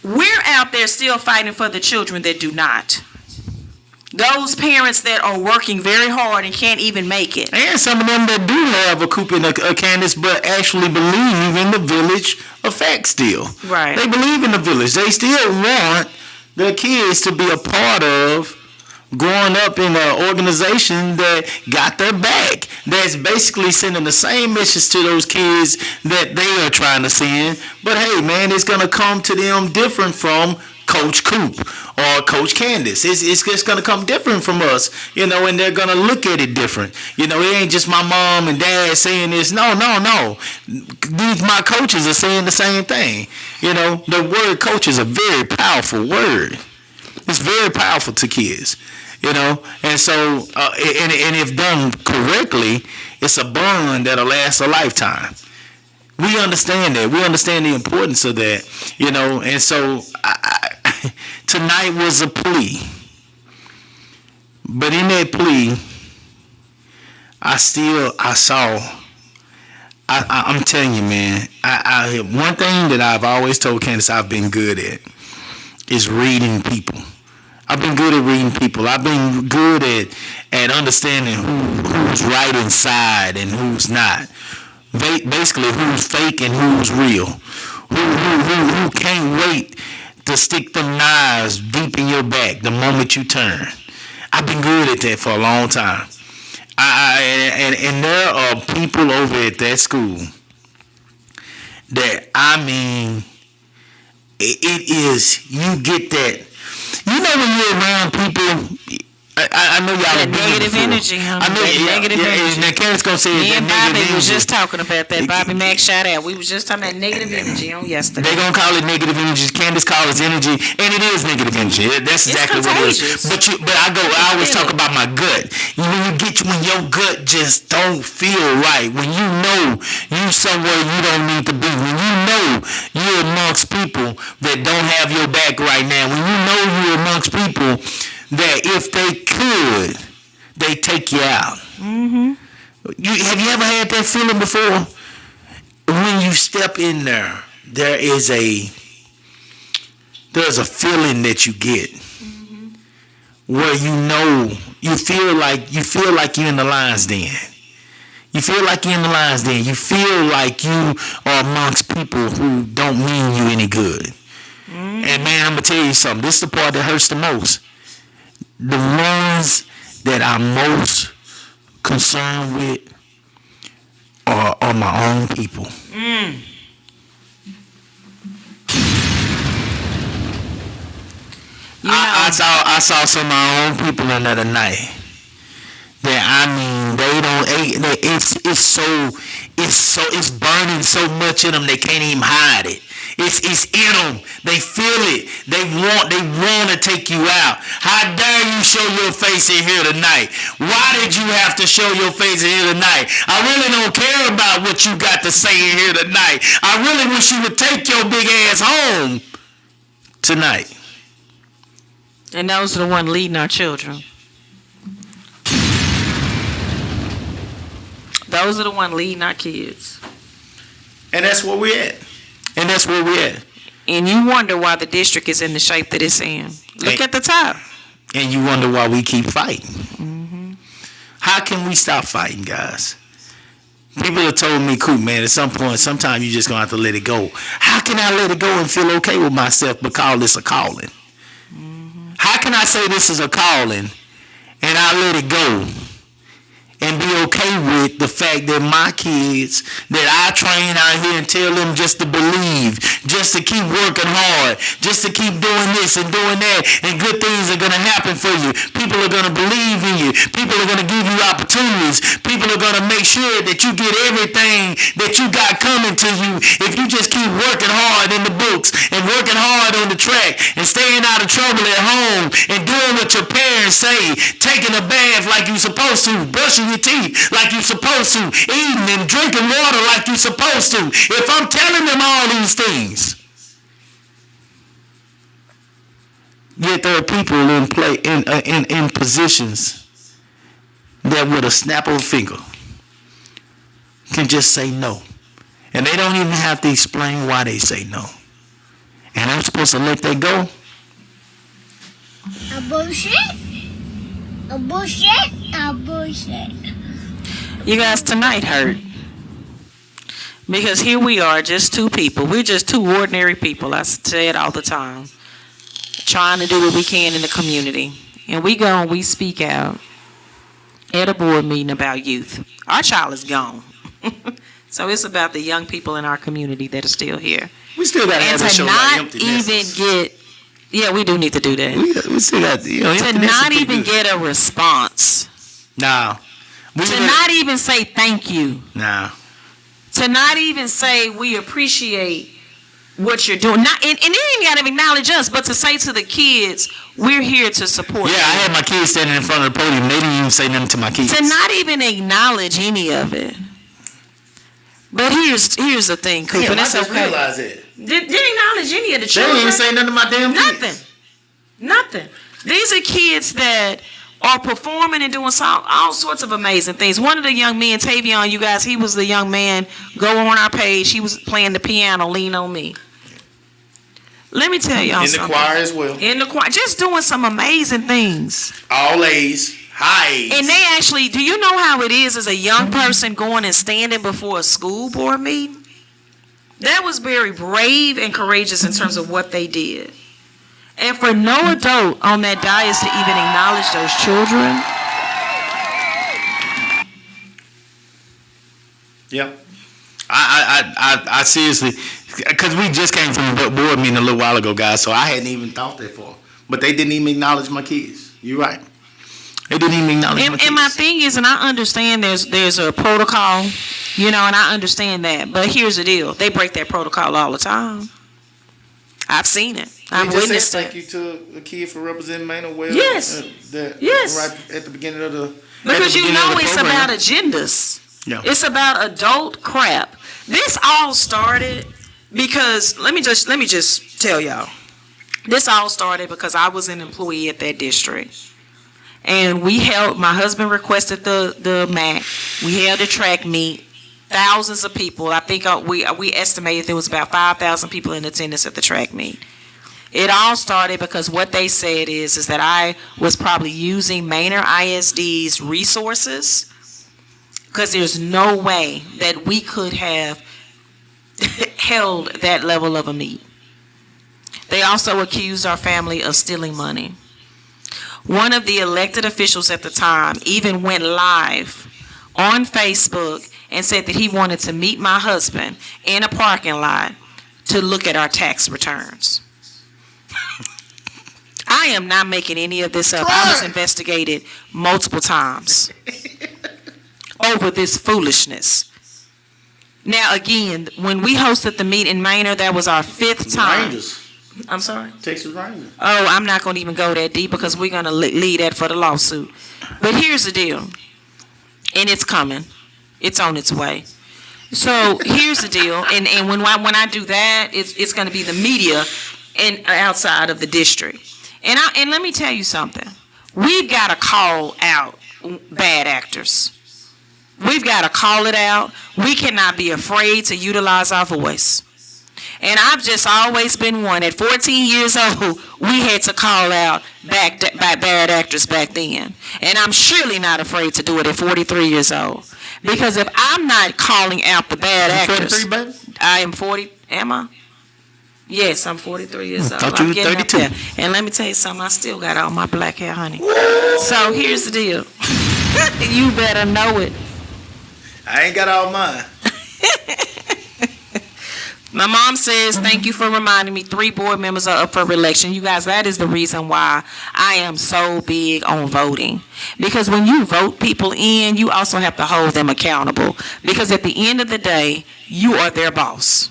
We're out there still fighting for the children that do not. Those parents that are working very hard and can't even make it. And some of them that do have a Cooper and a Candace, but actually believe in the village effect still. Right. They believe in the village. They still want their kids to be a part of growing up in an organization that got their back, that's basically sending the same message to those kids that they are trying to send. But hey, man, it's going to come to them different from Coach Coop or Coach Candace. It's just going to come different from us, and they're going to look at it different. It ain't just my mom and dad saying this. No. My coaches are saying the same thing. The word coach is a very powerful word. It's very powerful to kids. And so, and if done correctly, it's a bond that'll last a lifetime. We understand that. We understand the importance of that, and so tonight was a plea. But in that plea, I'm telling you, man, one thing that I've always told Candace I've been good at is reading people. I've been good at reading people. I've been good at understanding who's right inside and who's not. Basically, who's fake and who's real. Who can't wait to stick them knives deep in your back the moment you turn. I've been good at that for a long time. And there are people over at that school that, it is, you get that. When you're around people, I know y'all That have been here negative before. energy, honey. I know, That negative energy. And Kenneth's gonna say Me that and negative Bobby was energy. just talking about that. Bobby Mack, shout out. We was just talking about negative energy on yesterday. They gonna call it negative energy. Candace calls it energy, and it is negative energy. That's exactly what it is. contagious. But I always talk about my gut. When your gut just don't feel right, when you know you somewhere you don't need to be, when you know you're amongst people that don't have your back right now, when you know you're amongst people that if they could, they take you out. Mm-hmm. Have you ever had that feeling before? When you step in there, there's a feeling that you get where you feel like you're in the lion's den. You feel like you're in the lion's den. You feel like you are amongst people who don't mean you any good. And man, I'm gonna tell you something. This is the part that hurts the most. The ones that I'm most concerned with are my own people. I saw some of my own people another night. It's burning so much in them they can't even hide it. It's in them. They feel it. They want to take you out. How dare you show your face in here tonight? Why did you have to show your face in here tonight? I really don't care about what you got to say in here tonight. I really wish you would take your big ass home tonight. And those are the ones leading our children. Those are the ones leading our kids. And that's where we're at. And you wonder why the district is in the shape that it's in. Look at the top. And you wonder why we keep fighting. Mm-hmm. How can we stop fighting, guys? People have told me, Coop, man, at some point, sometimes you're just going to have to let it go. How can I let it go and feel okay with myself but call this a calling? Mm-hmm. How can I say this is a calling and I let it go and be okay with the fact that my kids that I train out here and tell them just to believe, just to keep working hard, just to keep doing this and doing that, and good things are going to happen for you. People are going to believe in you. People are going to give you opportunities. People are going to make sure that you get everything that you got coming to you if you just keep working hard in the books and working hard on the track and staying out of trouble at home and doing what your parents say, taking a bath like you're supposed to, brushing your teeth like you're supposed to, eating and drinking water like you're supposed to. If I'm telling them all these things, yet there are people in positions that with a snap of a finger can just say no, and they don't even have to explain why they say no, and I'm supposed to let that go. A bullshit. You guys, tonight hurt. Because here we are, just two people. We're just two ordinary people. I say it all the time. Trying to do what we can in the community. And we go and we speak out at a board meeting about youth. Our child is gone. So it's about the young people in our community that are still here. We still got to have a show like Empty Nesters. Yeah, we do need to do that. We still got To not even get a response. Nah. Not even say thank you. Nah. To not even say we appreciate what you're doing. And it ain't got to acknowledge us, but to say to the kids, we're here to support you. Yeah, I had my kids standing in front of the podium. They didn't even say nothing to my kids. To not even acknowledge any of it. But here's the thing, Cooper. Damn, I it's just okay. realized it. Didn't acknowledge any of the They children. didn't even say nothing to my damn kids. Nothing. These are kids that are performing and doing all sorts of amazing things. One of the young men, Tavion, you guys, he was the young man. Go on our page. He was playing the piano, Lean on Me. Let me tell y'all something. In the choir as well. In the choir. Just doing some amazing things. All A's. High A's. And they actually, do you know how it is as a young person going and standing before a school board meeting? That was very brave and courageous in terms of what they did. And for no adult on that dais to even acknowledge those children. Yep. I seriously, because we just came from a board meeting a little while ago, guys, so I hadn't even thought that far. But they didn't even acknowledge my kids. You're right. They didn't even acknowledge my And my kids. thing is, and I understand there's a protocol, and I understand that. But here's the deal: they break that protocol all the time. I've seen it. I've We just witnessed said it. thank you to the kid for representing Maynard well. Yes. Yes. Right at the beginning of the. Because it's about agendas. Yeah. It's about adult crap. This all started because let me just tell y'all. This all started because I was an employee at that district. And my husband requested the MAC. We held a track meet. Thousands of people. I think we estimated there was about 5,000 people in attendance at the track meet. It all started because what they said is that I was probably using Maynard ISD's resources, because there's no way that we could have held that level of a meet. They also accused our family of stealing money. One of the elected officials at the time even went live on Facebook and said that he wanted to meet my husband in a parking lot to look at our tax returns. I am not making any of this up. I was investigated multiple times over this foolishness. Now, again, when we hosted the meet in Maynard, that was our 5th time. Rangers. I'm sorry? Texas Rangers. Oh, I'm not going to even go that deep because we're going to leave that for the lawsuit. But here's the deal. And it's coming. It's on its way. So here's the deal. And when I do that, it's going to be the media and outside of the district. And let me tell you something. We've got to call out bad actors. We've got to call it out. We cannot be afraid to utilize our voice. And I've just always been one. At 14 years old, we had to call out bad actors back then. And I'm surely not afraid to do it at 43 years old. Because if I'm not calling out the bad actors... 43, baby? I am 40. Am I? Yes, I'm 43 years old. Thought you I'm were getting up 32. there. And let me tell you something. I still got all my black hair, honey. So here's the deal. You better know it. I ain't got all mine. My mom says, thank you for reminding me 3 board members are up for re-election. You guys, that is the reason why I am so big on voting. Because when you vote people in, you also have to hold them accountable. Because at the end of the day, you are their boss.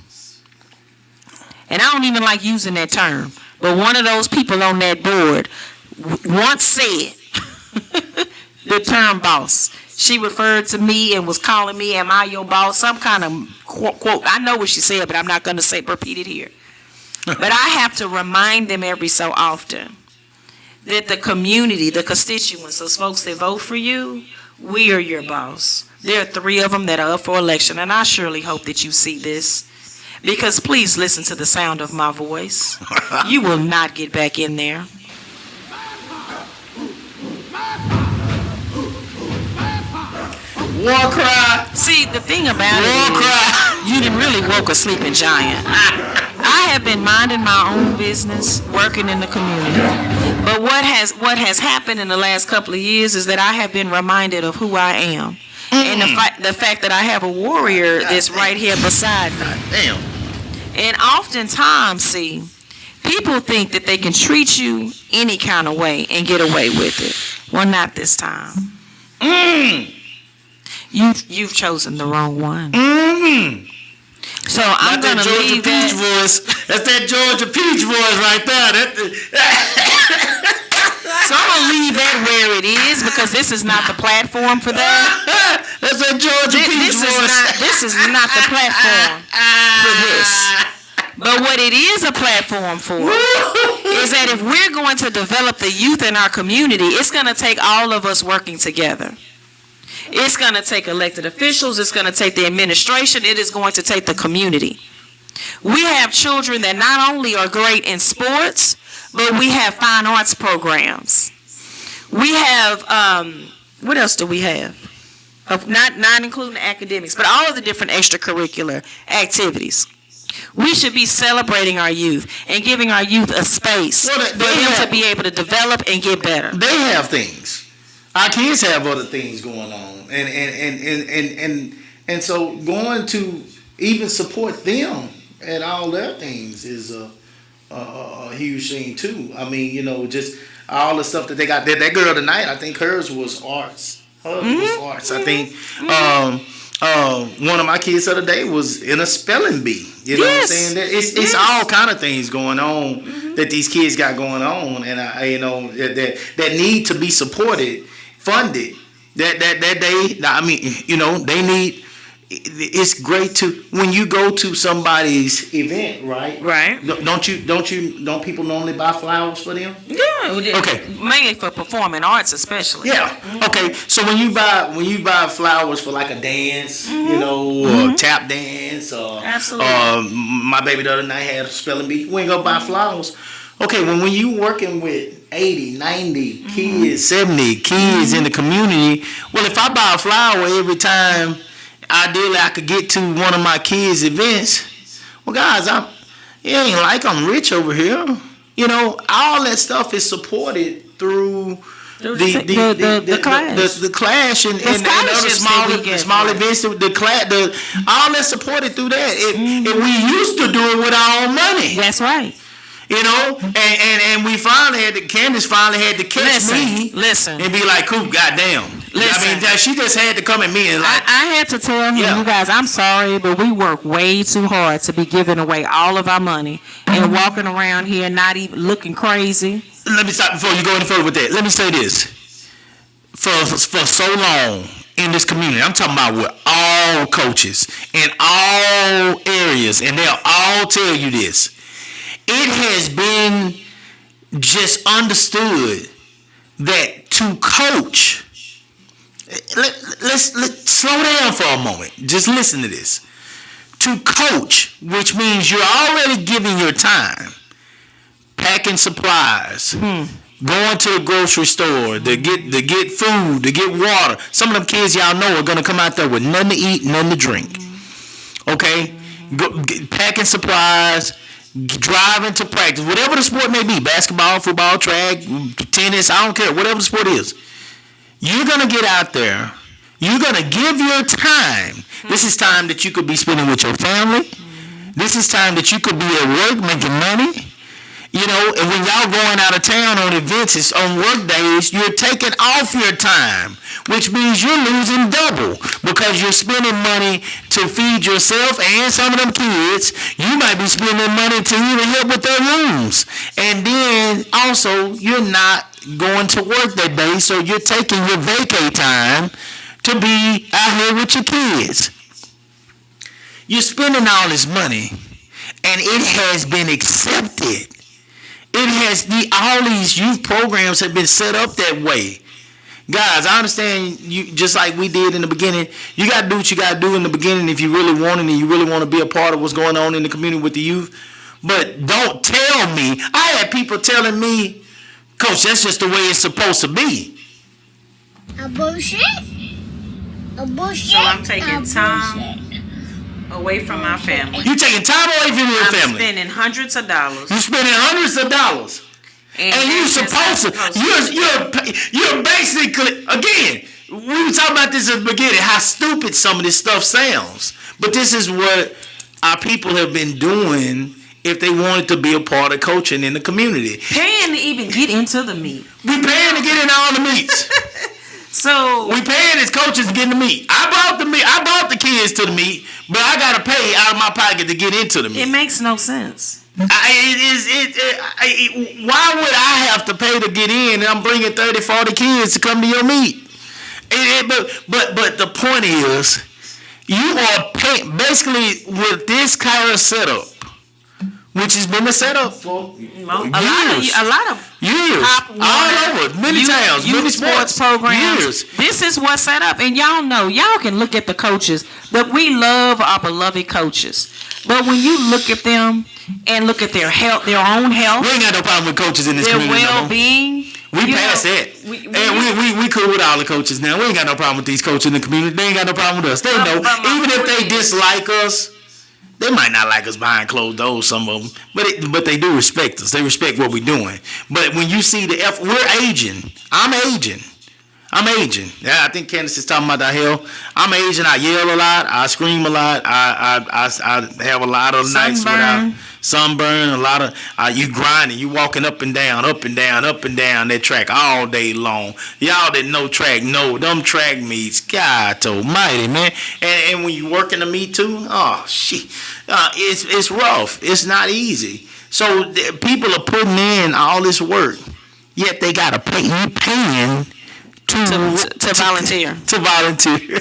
And I don't even like using that term. But one of those people on that board once said the term boss. She referred to me and was calling me, am I your boss? Some kind of quote. I know what she said, but I'm not going to repeat it here. But I have to remind them every so often that the community, the constituents, those folks that vote for you, we are your boss. There are 3 of them that are up for election, and I surely hope that you see this. Because please listen to the sound of my voice. You will not get back in there. War cry. See, the thing about it War is, cry. you done really woke a sleeping giant. I have been minding my own business, working in the community. But what has happened in the last couple of years is that I have been reminded of who I am. And the fact that I have a warrior that's right here beside me. Damn. And oftentimes, see, people think that they can treat you any kind of way and get away with it. Well, not this time. You've chosen the wrong one. So I'm That's gonna that Georgia leave Peach that. voice. That's that Georgia Peach voice right there. So I'm gonna leave that where it is because this is not the platform for that. That's that Georgia Peach voice. This is not the platform for this. But what it is a platform for is that if we're going to develop the youth in our community, it's going to take all of us working together. It's going to take elected officials. It's going to take the administration. It is going to take the community. We have children that not only are great in sports, but we have fine arts programs. We have, what else do we have? Not including the academics, but all of the different extracurricular activities. We should be celebrating our youth and giving our youth a space Well, for them to be able to develop and get better. They have things. Our kids have other things going on, and so going to even support them and all their things is a huge thing too. I mean, just all the stuff that they got. That girl tonight, I think hers was arts. Hers was arts. I think one of my kids the other day was in a spelling bee. You know what I'm saying? It's all kind of things going on that these kids got going on, and that need to be supported, funded. That they, I mean, they need. It's great to when you go to somebody's event, right? Right. Don't people normally buy flowers for them? Yeah. Okay. Mainly for performing arts, especially. Yeah. Okay. So when you buy flowers for like a dance, or tap dance, or absolutely. My baby the other night had a spelling bee. We ain't gonna buy flowers. Okay. When you working with 80, 90 kids, 70 kids in the community, well, if I buy a flower every time. Ideally, I could get to one of my kids' events. Well, guys, it ain't like I'm rich over here. All that stuff is supported through the class, the class, and other small events. The class, all that's supported through that. If we used to do it with our own money, that's right. And we Candace finally had to catch me, and be like, "Cool, goddamn." Listen, I mean, she just had to come at me and like. I had to tell him, you guys, I'm sorry, but we work way too hard to be giving away all of our money and walking around here not even looking crazy. Let me stop before you go any further with that. Let me say this: for so long in this community, I'm talking about with all coaches in all areas, and they'll all tell you this. It has been just understood that to coach. Let's slow down for a moment. Just listen to this. To coach, which means you're already giving your time, packing supplies, going to the grocery store to get food, to get water. Some of them kids y'all know are gonna come out there with nothing to eat, nothing to drink. Okay, packing supplies, driving to practice, whatever the sport may be, basketball, football, track, tennis, I don't care, whatever the sport is. You're going to get out there. You're going to give your time. This is time that you could be spending with your family. This is time that you could be at work making money. And when y'all going out of town on events, it's on work days, you're taking off your time, which means you're losing double because you're spending money to feed yourself and some of them kids. You might be spending money to even help with their rooms. And then also, you're not going to work that day, so you're taking your vacay time to be out here with your kids. You're spending all this money, and it has been accepted. All these youth programs have been set up that way. Guys, I understand you, just like we did in the beginning, you got to do what you got to do in the beginning if you really want it and you really want to be a part of what's going on in the community with the youth. But don't tell me. I had people telling me, Coach, that's just the way it's supposed to be. A bullshit? So I'm taking time away from my family. You taking time away from your family. I'm spending hundreds of dollars. You're spending hundreds of dollars. And you're supposed to. You're basically, again, we were talking about this at the beginning, how stupid some of this stuff sounds. But this is what our people have been doing if they wanted to be a part of coaching in the community. Paying to even get into the meet. We paying to get in all the meets. So we paying as coaches to get in the meet. I brought the kids to the meet, but I gotta pay out of my pocket to get into the meet. It makes no sense. Why would I have to pay to get in and I'm bringing 30, 40 kids to come to your meet? But the point is, you are paying, basically with this kind of setup, which has been the setup for a lot of years, all over, many towns, many sports programs. Years. This is what's set up, and y'all know, y'all can look at the coaches, but we love our beloved coaches. But when you look at them and look at their health, their own health, we ain't got no problem with coaches in this community. Their well-being. We passed that. We cool with all the coaches now. We ain't got no problem with these coaches in the community. They ain't got no problem with us. They know, even if they dislike us, they might not like us behind closed doors, some of them, but they do respect us. They respect what we're doing. But when you see we're aging. I'm aging. Yeah, I think Candace is talking about the hell. I'm aging. I yell a lot. I scream a lot. I have a lot of nights without sunburn, a lot of you grinding, you walking up and down, up and down, up and down that track all day long. Y'all that know track know them track meets. God almighty, man. And when you working the meet too, oh shit, it's rough. It's not easy. So people are putting in all this work, yet they gotta pay. You paying To volunteer. to volunteer.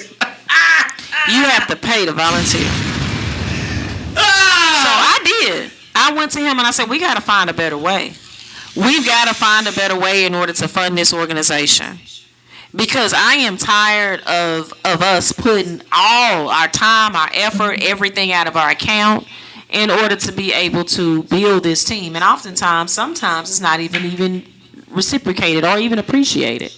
You have to pay to volunteer. So I did. I went to him and I said, we got to find a better way. We've got to find a better way in order to fund this organization. Because I am tired of us putting all our time, our effort, everything out of our account in order to be able to build this team. And sometimes it's not even reciprocated or even appreciated.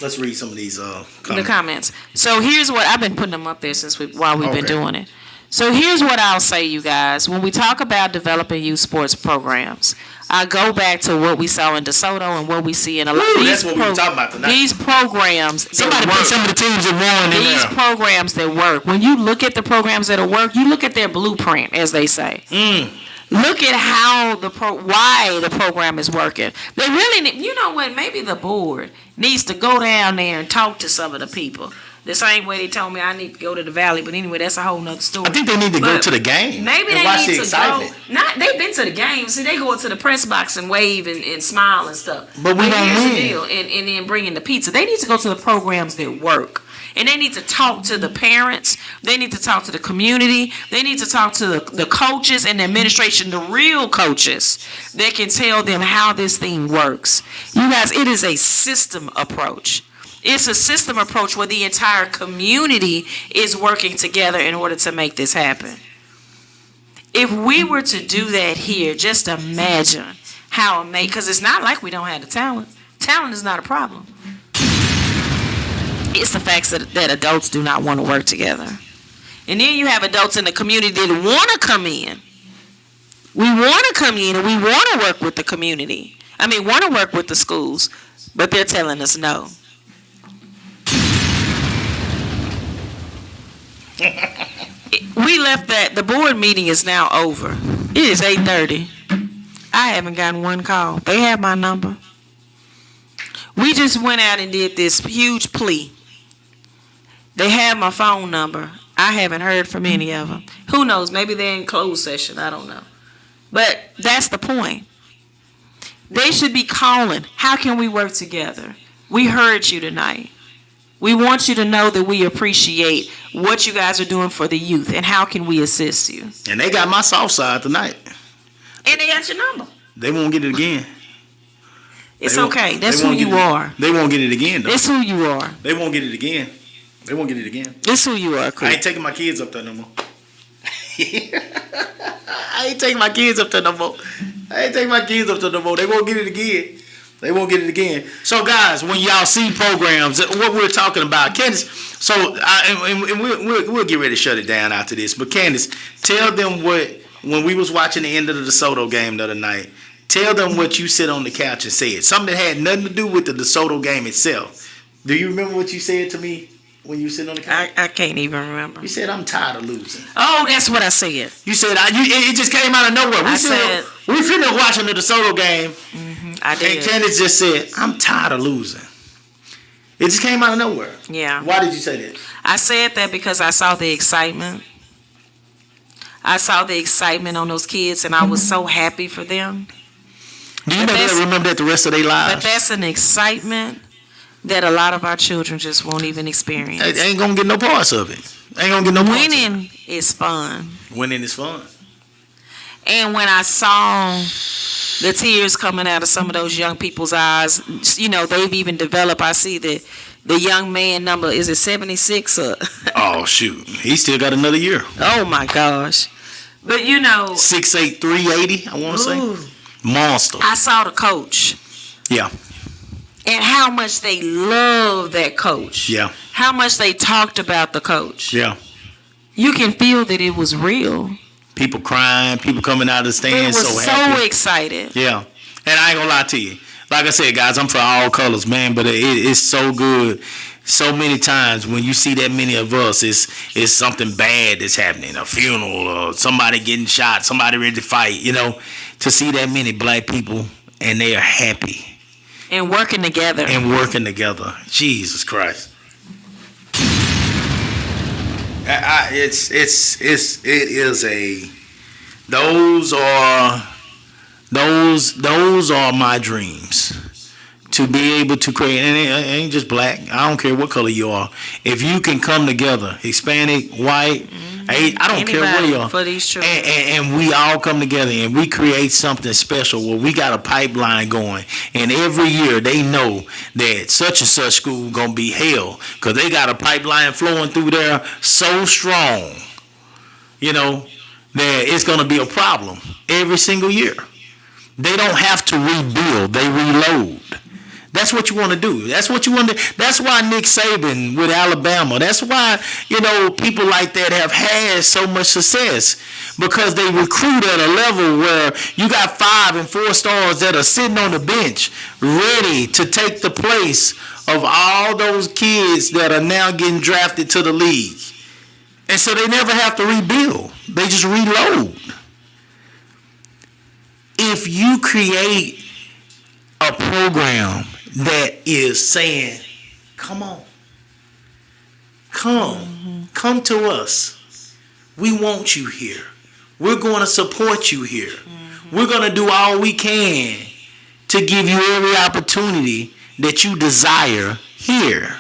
Let's read some of these The comments. So here's what I've been putting them up there while we've been Okay. doing it. So here's what I'll say, you guys. When we talk about developing youth sports programs, I go back to what we saw in DeSoto and what we see in a lot of that's what we were talking about tonight. these programs. Somebody that put work. some of the teams that won in These there. programs that work. When you look at the programs that work, you look at their blueprint, as they say. Look at how why the program is working. They really need, you know what? Maybe the board needs to go down there and talk to some of the people. The same way they told me I need to go to the Valley, but anyway, that's a whole nother story. I think they need to go But to the game. Maybe and they watch need the to excitement. go. They've been to the game. See, they go to the press box and wave and smile and stuff. But we don't here's the win. deal, and then bring in the pizza. They need to go to the programs that work. And they need to talk to the parents. They need to talk to the community. They need to talk to the coaches and the administration, the real coaches that can tell them how this thing works. You guys, it is a system approach. It's a system approach where the entire community is working together in order to make this happen. If we were to do that here, just imagine how amazing, because it's not like we don't have the talent. Talent is not a problem. It's the fact that adults do not want to work together. And then you have adults in the community that want to come in. We want to come in and we want to work with the community. Want to work with the schools, but they're telling us no. We left the board meeting is now over. It is 8:30. I haven't gotten one call. They have my number. We just went out and did this huge plea. They have my phone number. I haven't heard from any of them. Who knows? Maybe they're in closed session. I don't know. But that's the point. They should be calling. How can we work together? We heard you tonight. We want you to know that we appreciate what you guys are doing for the youth and how can we assist you. And they got my soft side tonight. And they got your number. They won't get it again. It's They won't- okay. That's they who won't you get it- are. They won't get it again, though. It's who you are. They won't get it again. They won't get it again. It's who you are, I Chris. ain't taking my kids up there no more. I ain't taking my kids up there no more. They won't get it again. They won't get it again. So, guys, when y'all see programs, what we're talking about, Candace. So, we'll get ready to shut it down after this. But Candace, tell them what when we was watching the end of the DeSoto game the other night. Tell them what you sit on the couch and said. Something that had nothing to do with the DeSoto game itself. Do you remember what you said to me when you sit on the couch? I can't even remember. You said, I'm tired of losing. Oh, that's what I said. You said, it just came out of nowhere. We finished watching the DeSoto game, I and did. Candace just said, I'm tired of losing. It just came out of nowhere. Yeah. Why did you say that? I said that because I saw the excitement. I saw the excitement on those kids, and I was so happy for them. Do you But that's- remember that the rest of their But lives? that's an excitement that a lot of our children just won't even experience. They ain't going to get no parts of it. Ain't going to get no parts of it. Winning is fun. Winning is fun. And when I saw the tears coming out of some of those young people's eyes, they've even developed. I see the young man number, is it 76 or? Oh, shoot. He still got another year. Oh my gosh. But 6'8", 380, I want to ooh, say. Monster. I saw the coach Yeah. and how much they love that coach. Yeah. How much they talked about the coach. Yeah. You can feel that it was real. People crying, people coming out of the They stands were so so happy. excited. Yeah. And I ain't gonna lie to you. Like I said, guys, I'm for all colors, man, but it's so good so many times when you see that many of us, it's something bad that's happening, a funeral or somebody getting shot, somebody ready to fight, to see that many black people and they are happy And working together. and working together. Jesus Christ. Those are my dreams. To be able to create, and it ain't just black. I don't care what color you are. If you can come together, Hispanic, white, I don't care where you are, for these children. and we all come together and we create something special where we got a pipeline going, and every year they know that such and such school gonna be hell because they got a pipeline flowing through there so strong, that it's gonna be a problem every single year. They don't have to rebuild; they reload. That's what you want to do. That's what you want to. That's why Nick Saban with Alabama. That's why people like that have had so much success, because they recruit at a level where you got 5 and 4 stars that are sitting on the bench ready to take the place of all those kids that are now getting drafted to the league, and so they never have to rebuild. They just reload. If you create a program that is saying, come on, come to us. We want you here. We're going to support you here. We're going to do all we can to give you every opportunity that you desire here.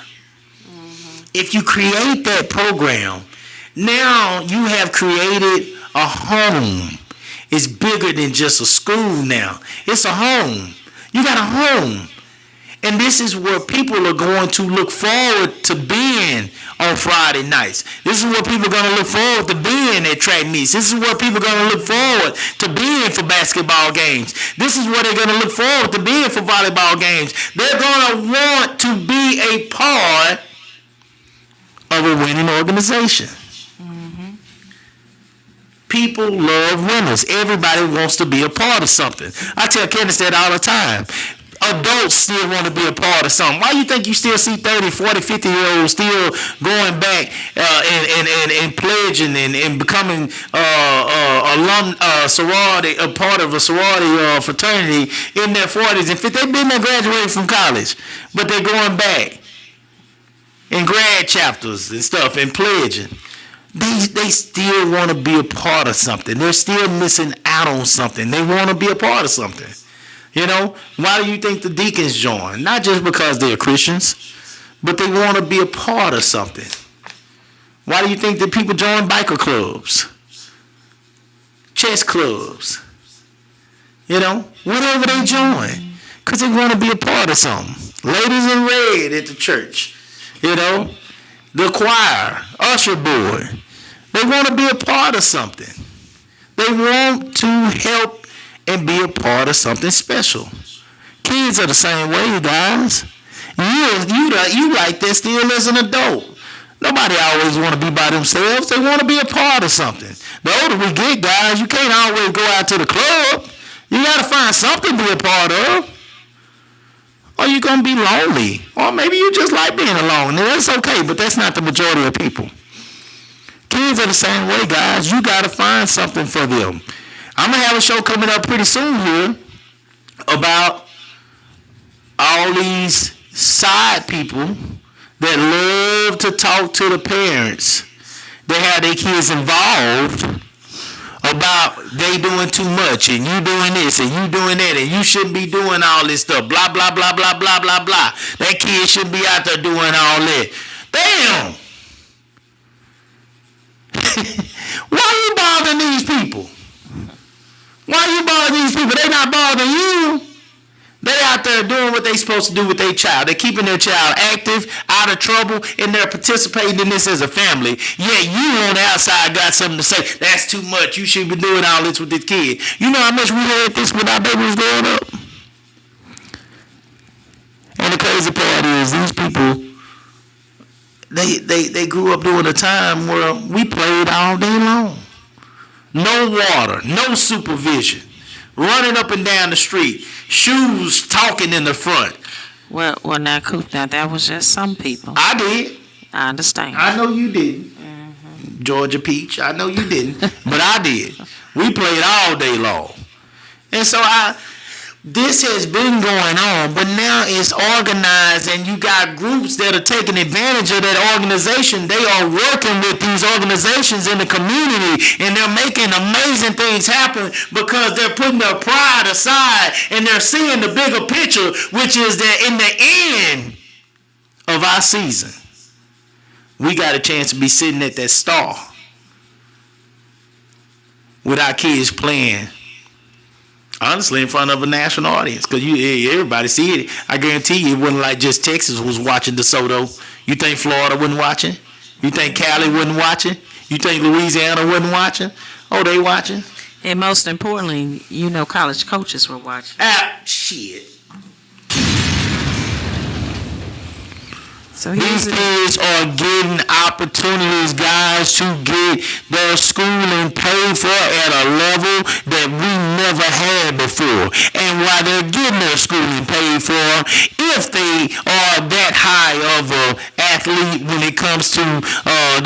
If you create that program, now you have created a home. It's bigger than just a school now. It's a home. You got a home. And this is where people are going to look forward to being on Friday nights. This is where people are going to look forward to being at track meets. This is where people are going to look forward to being for basketball games. This is where they're going to look forward to being for volleyball games. They're going to want to be a part of a winning organization. People love winners. Everybody wants to be a part of something. I tell Candace that all the time. Adults still want to be a part of something. Why do you think you still see 30, 40, 50-year-olds still going back and pledging and becoming sorority, a part of a sorority fraternity in their 40s and 50s? They've been there graduating from college, but they're going back in grad chapters and stuff and pledging. They still want to be a part of something. They're still missing out on something. They want to be a part of something. Why do you think the deacons join? Not just because they're Christians, but they want to be a part of something. Why do you think that people join biker clubs, chess clubs, whatever they join? Because they want to be a part of something. Ladies in red at the church, the choir, usher board. They want to be a part of something. They want to help and be a part of something special. Kids are the same way, guys. You like that still as an adult. Nobody always want to be by themselves. They want to be a part of something. The older we get, guys, you can't always go out to the club. You got to find something to be a part of. Or you're going to be lonely. Or maybe you just like being alone. And that's okay, but that's not the majority of people. Kids are the same way, guys. You got to find something for them. I'm going to have a show coming up pretty soon here about all these side people that love to talk to the parents that have their kids involved about they doing too much and you doing this and you doing that and you shouldn't be doing all this stuff. Blah, blah, blah, blah, blah, blah, blah. That kid shouldn't be out there doing all that. Damn! Why are you bothering these people? Why are you bothering these people? They not bothering you. They out there doing what they supposed to do with their child. They're keeping their child active, out of trouble, and they're participating in this as a family. Yeah, you on the outside got something to say. That's too much. You should be doing all this with this kid. You know how much we heard this when our baby was growing up? And the crazy part is these people, they grew up during a time where we played all day long. No water, no supervision. Running up and down the street. Shoes talking in the front. Well, now, Coop, now that was just some people. I did. I understand. I know you didn't. Georgia Peach, I know you didn't, but I did. We played all day long. And so this has been going on, but now it's organized and you got groups that are taking advantage of that organization. They are working with these organizations in the community and they're making amazing things happen because they're putting their pride aside and they're seeing the bigger picture, which is that in the end of our season, we got a chance to be sitting at that star with our kids playing, honestly, in front of a national audience. Because everybody see it. I guarantee you it wasn't like just Texas was watching DeSoto. You think Florida wasn't watching? You think Cali wasn't watching? You think Louisiana wasn't watching? Oh, they watching. And most importantly, college coaches were watching. Shit. So These kids are getting opportunities, guys, to get their schooling paid for at a level that we never had before. And while they're getting their schooling paid for, if they are that high of an athlete when it comes to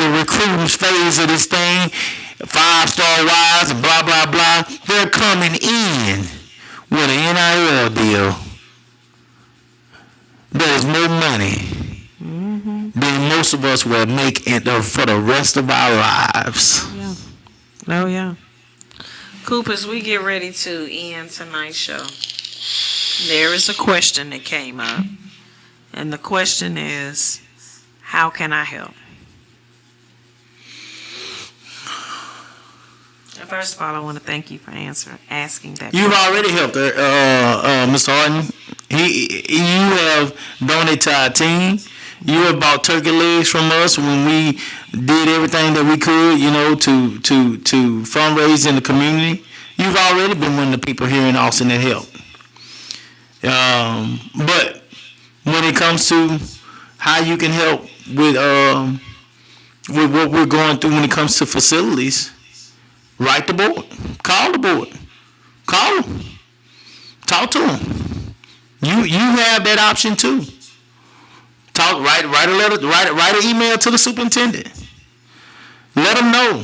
the recruiting phase of this thing, 5-star wise and blah, blah, blah, they're coming in with an NIL deal. There's more money than most of us will make for the rest of our lives. Oh, yeah. Coop, as we get ready to end tonight's show, there is a question that came up. And the question is, how can I help? First of all, I want to thank you for asking that. You've already helped, Mr. Harden. You have donated to our team. You have bought turkey legs from us when we did everything that we could, to fundraise in the community. You've already been one of the people here in Austin that helped. But when it comes to how you can help with what we're going through when it comes to facilities, write the board. Call the board. Call them. Talk to them. You have that option too. Write a letter. Write an email to the superintendent. Let them know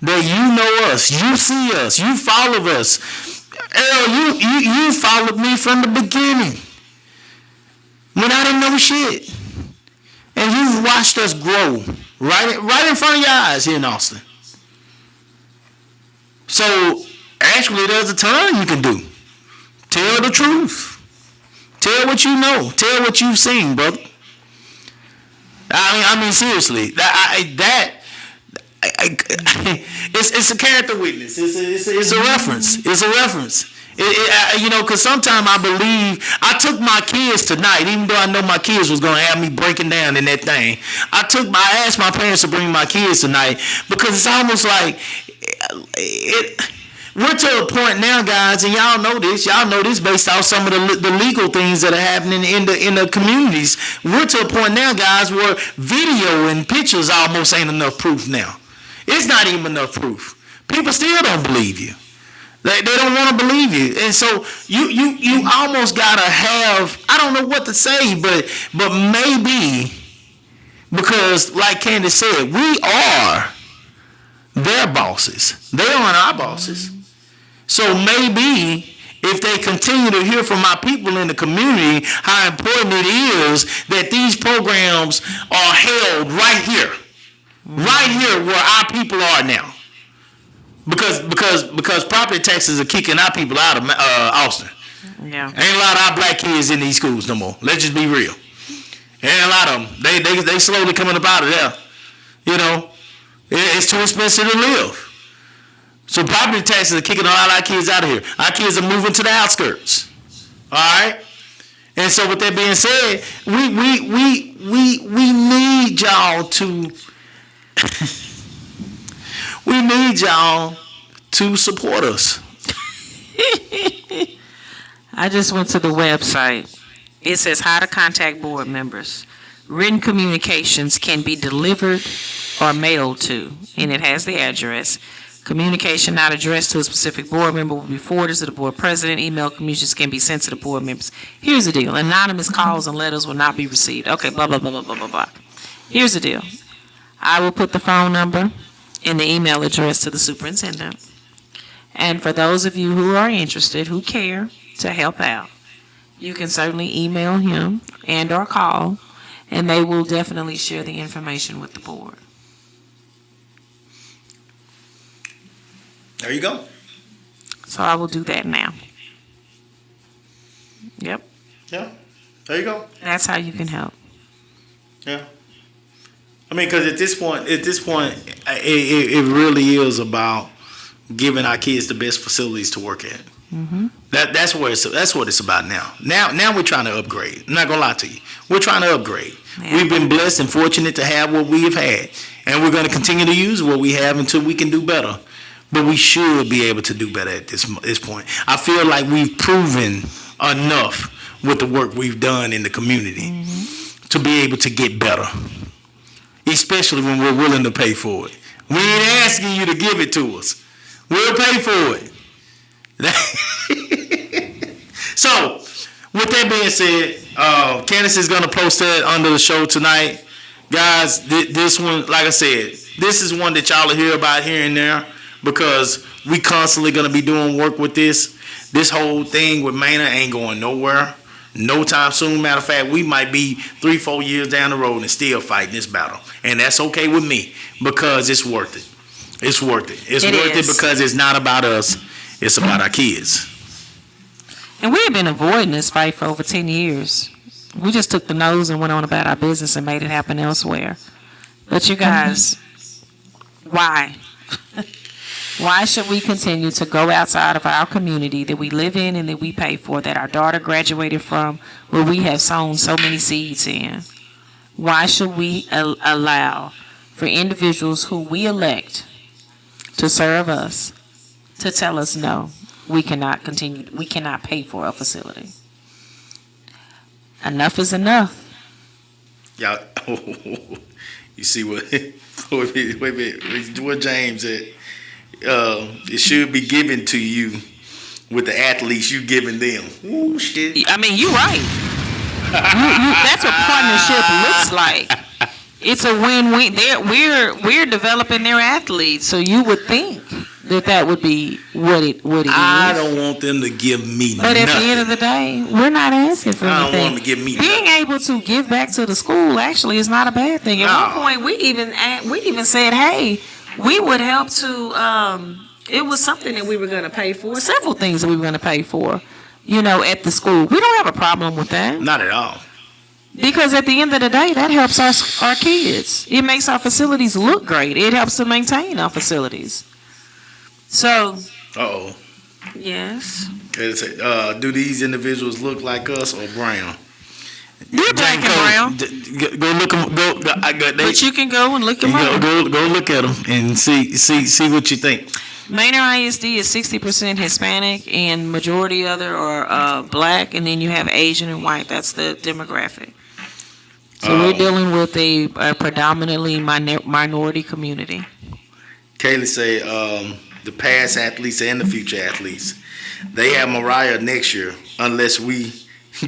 that you know us. You see us. You follow us. Earl, you followed me from the beginning when I didn't know shit, and you've watched us grow right in front of your eyes here in Austin. So actually, there's a ton you can do. Tell the truth. Tell what you know. Tell what you've seen, brother. I mean, seriously. It's a character witness. It's a reference. It's a reference. Because sometimes I believe I took my kids tonight, even though I know my kids was gonna have me breaking down in that thing. I asked my parents to bring my kids tonight because it's almost like we're to a point now, guys, and y'all know this based off some of the legal things that are happening in the communities. We're to a point now, guys, where video and pictures almost ain't enough proof now. It's not even enough proof. People still don't believe you. They don't want to believe you. And so you almost gotta have, I don't know what to say, but maybe, because like Candace said, we are their bosses. They aren't our bosses. So maybe if they continue to hear from our people in the community how important it is that these programs are held right here where our people are now. Because property taxes are kicking our people out of Austin. Yeah. Ain't a lot of our black kids in these schools no more. Let's just be real. Ain't a lot of them. They slowly coming up out of there. It's too expensive to live. So property taxes are kicking a lot of our kids out of here. Our kids are moving to the outskirts. All right? And so with that being said, we need y'all to we need y'all to support us. I just went to the website. It says how to contact board members. Written communications can be delivered or mailed to, and it has the address. Communication not addressed to a specific board member will be forwarded to the board president. Email communications can be sent to the board members. Here's the deal. Anonymous calls and letters will not be received. Okay, blah, blah, blah, blah, blah, blah, blah. Here's the deal. I will put the phone number and the email address to the superintendent. And for those of you who are interested, who care to help out, you can certainly email him and or call, and they will definitely share the information with the board. There you go. So I will do that now. Yep, Yeah. There you go. that's how you can help. Yeah. I mean, because at this point, it really is about giving our kids the best facilities to work at. Mm-hmm. That's what it's about now. Now we're trying to upgrade. I'm not gonna lie to you. We're trying to upgrade. Yeah. We've been blessed and fortunate to have what we have had, and we're going to continue to use what we have until we can do better. But we should be able to do better at this point. I feel like we've proven enough with the work we've done in the community to be able to get better, especially when we're willing to pay for it. We ain't asking you to give it to us. We'll pay for it. So, with that being said, Candace is going to post that under the show tonight. Guys, this one, like I said, this is one that y'all will hear about here and there, because we constantly going to be doing work with this. This whole thing with Maynard ain't going nowhere no time soon. Matter of fact, we might be 3-4 years down the road and still fighting this battle. And that's okay with me, because it's worth it. It's worth it. It's worth it because it's not about us. It's about our kids. And we have been avoiding this fight for over 10 years. We just took the nose and went on about our business and made it happen elsewhere. But you guys, why? Why should we continue to go outside of our community that we live in and that we pay for, that our daughter graduated from, where we have sown so many seeds in? Why should we allow for individuals who we elect to serve us to tell us no, we cannot continue, we cannot pay for a facility? Enough is enough. Y'all, you see what? Wait a minute. What James said? It should be given to you with the athletes you giving them. Ooh, shit. I mean, you're right. That's what partnership looks like. It's a win-win. We're developing their athletes, so you would think that would be what it is. I don't want them to give me But nothing. at the end of the day, we're not asking for I anything. don't want them to give me Being nothing. able to give back to the school actually is not a bad thing. At No. one point, we even said, hey, we would help to. It was something that we were going to pay for. Several things that we were going to pay for. At the school. We don't have a problem with that. Not at all. Because at the end of the day, that helps us, our kids. It makes our facilities look great. It helps to maintain our facilities. So, Uh-oh. yes. Do these individuals look like us or brown? They're black and brown. Go look them. But you can go and look them up. Go look at them and see what you think. Maynard ISD is 60% Hispanic, and majority other are black, and then you have Asian and white. That's the demographic. So we're dealing with a predominantly minority community. Kaylee say the past athletes and the future athletes, they have Mariah next year unless we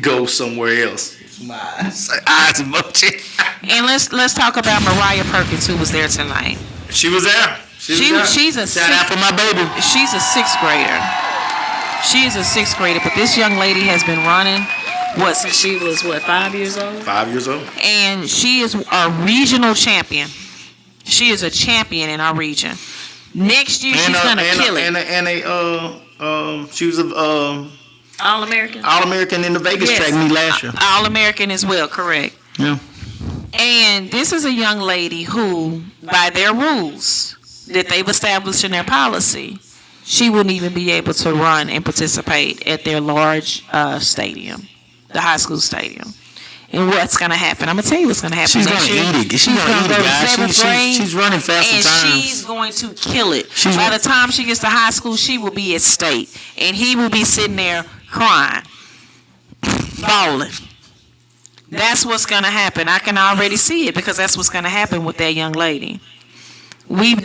go somewhere else. My eyes emoji. And let's talk about Mariah Perkins, who was there tonight. She was there. She's a shout out for my baby. She's a sixth grader. She's a sixth grader, but this young lady has been running since she was 5 years old? 5 years old. And she is a regional champion. She is a champion in our region. Next year she's gonna kill it. She was All-American? All-American in the Vegas Yes. track meet last year. All-American as well, correct. Yeah. And this is a young lady who, by their rules that they've established in their policy, she wouldn't even be able to run and participate at their large stadium, the high school stadium. And what's going to happen? I'm going to tell you what's going to happen. She's next gonna year. eat it. She's gonna gonna eat go it, to guys. seventh grade, She's running fast and times. she's going to kill it. She's By the time she gets to high school, she will be at state, and he will be sitting there crying, bawling. That's what's going to happen. I can already see it, because that's what's going to happen with that young lady. We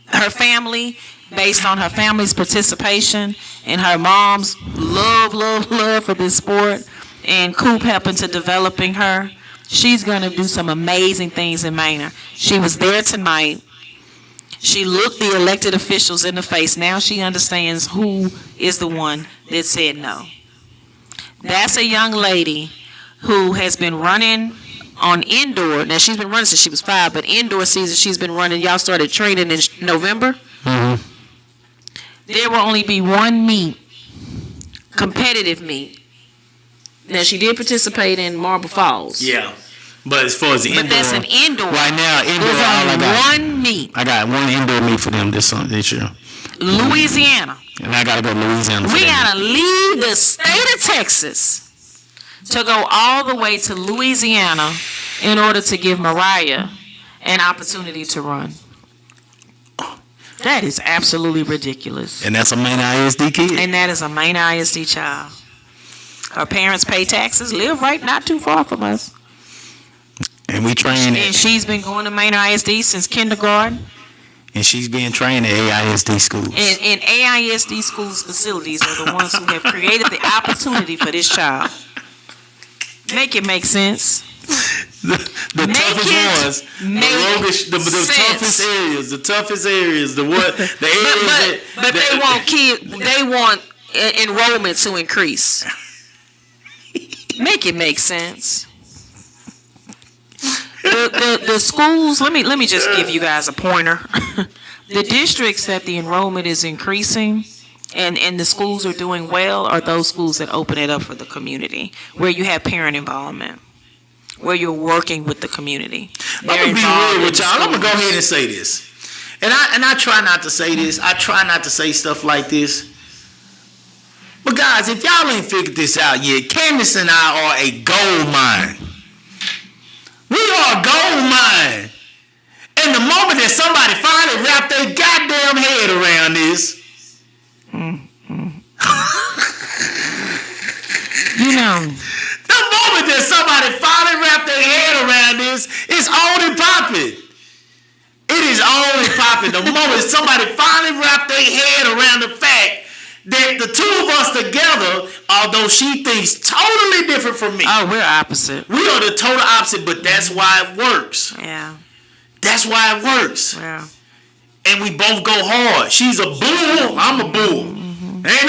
her family, based on her family's participation and her mom's love for this sport, and Coop helping to developing her, she's going to do some amazing things in Manor. She was there tonight. She looked the elected officials in the face. Now she understands who is the one that said no. That's a young lady who has been running on indoor. Now, she's been running since she was 5, but indoor season she's been running. Y'all started training in November. Mm-hmm. There will only be one meet, competitive meet. Now, she did participate in Marble Falls. Yeah. But as far as the indoor, But that's an indoor. right now, indoor, There's all I only got, one meet. I got one indoor meet for them this year, Louisiana. and I got to go to Louisiana. For We that. gotta leave the state of Texas to go all the way to Louisiana in order to give Mariah an opportunity to run. That is absolutely ridiculous. And that's a Manor ISD kid. And that is a Manor ISD child. Her parents pay taxes, live right not too far from us. And we train And she's been going to Manor ISD since kindergarten. and she's being trained at AISD schools. And AISD schools facilities are the ones who have created the opportunity for this child. Make it make sense. The Make toughest it ones, make the sense. toughest areas, the areas But they want enrollment to increase. Make it make sense. The schools. Let me just give you guys a pointer. The districts that the enrollment is increasing, and the schools are doing well, are those schools that open it up for the community, where you have parent involvement, where you're working with the community. I'm gonna be real with y'all. I'm gonna go ahead and say this, and I try not to say this. I try not to say stuff like this. But guys, if y'all ain't figured this out yet, Candace and I are a gold mine. We are a gold mine. And the moment that somebody finally wrapped their goddamn head around this, You know, the moment that somebody finally wrapped their head around this, it's on and popping. It is on and popping. The moment somebody finally wrapped their head around the fact that the two of us together, although she thinks totally different from me, oh, we're opposite. we are the total opposite, but that's why it works. Yeah, That's why it works. yeah. And we both go hard. She's a bull, I'm a bull. Mm-hmm. Ain't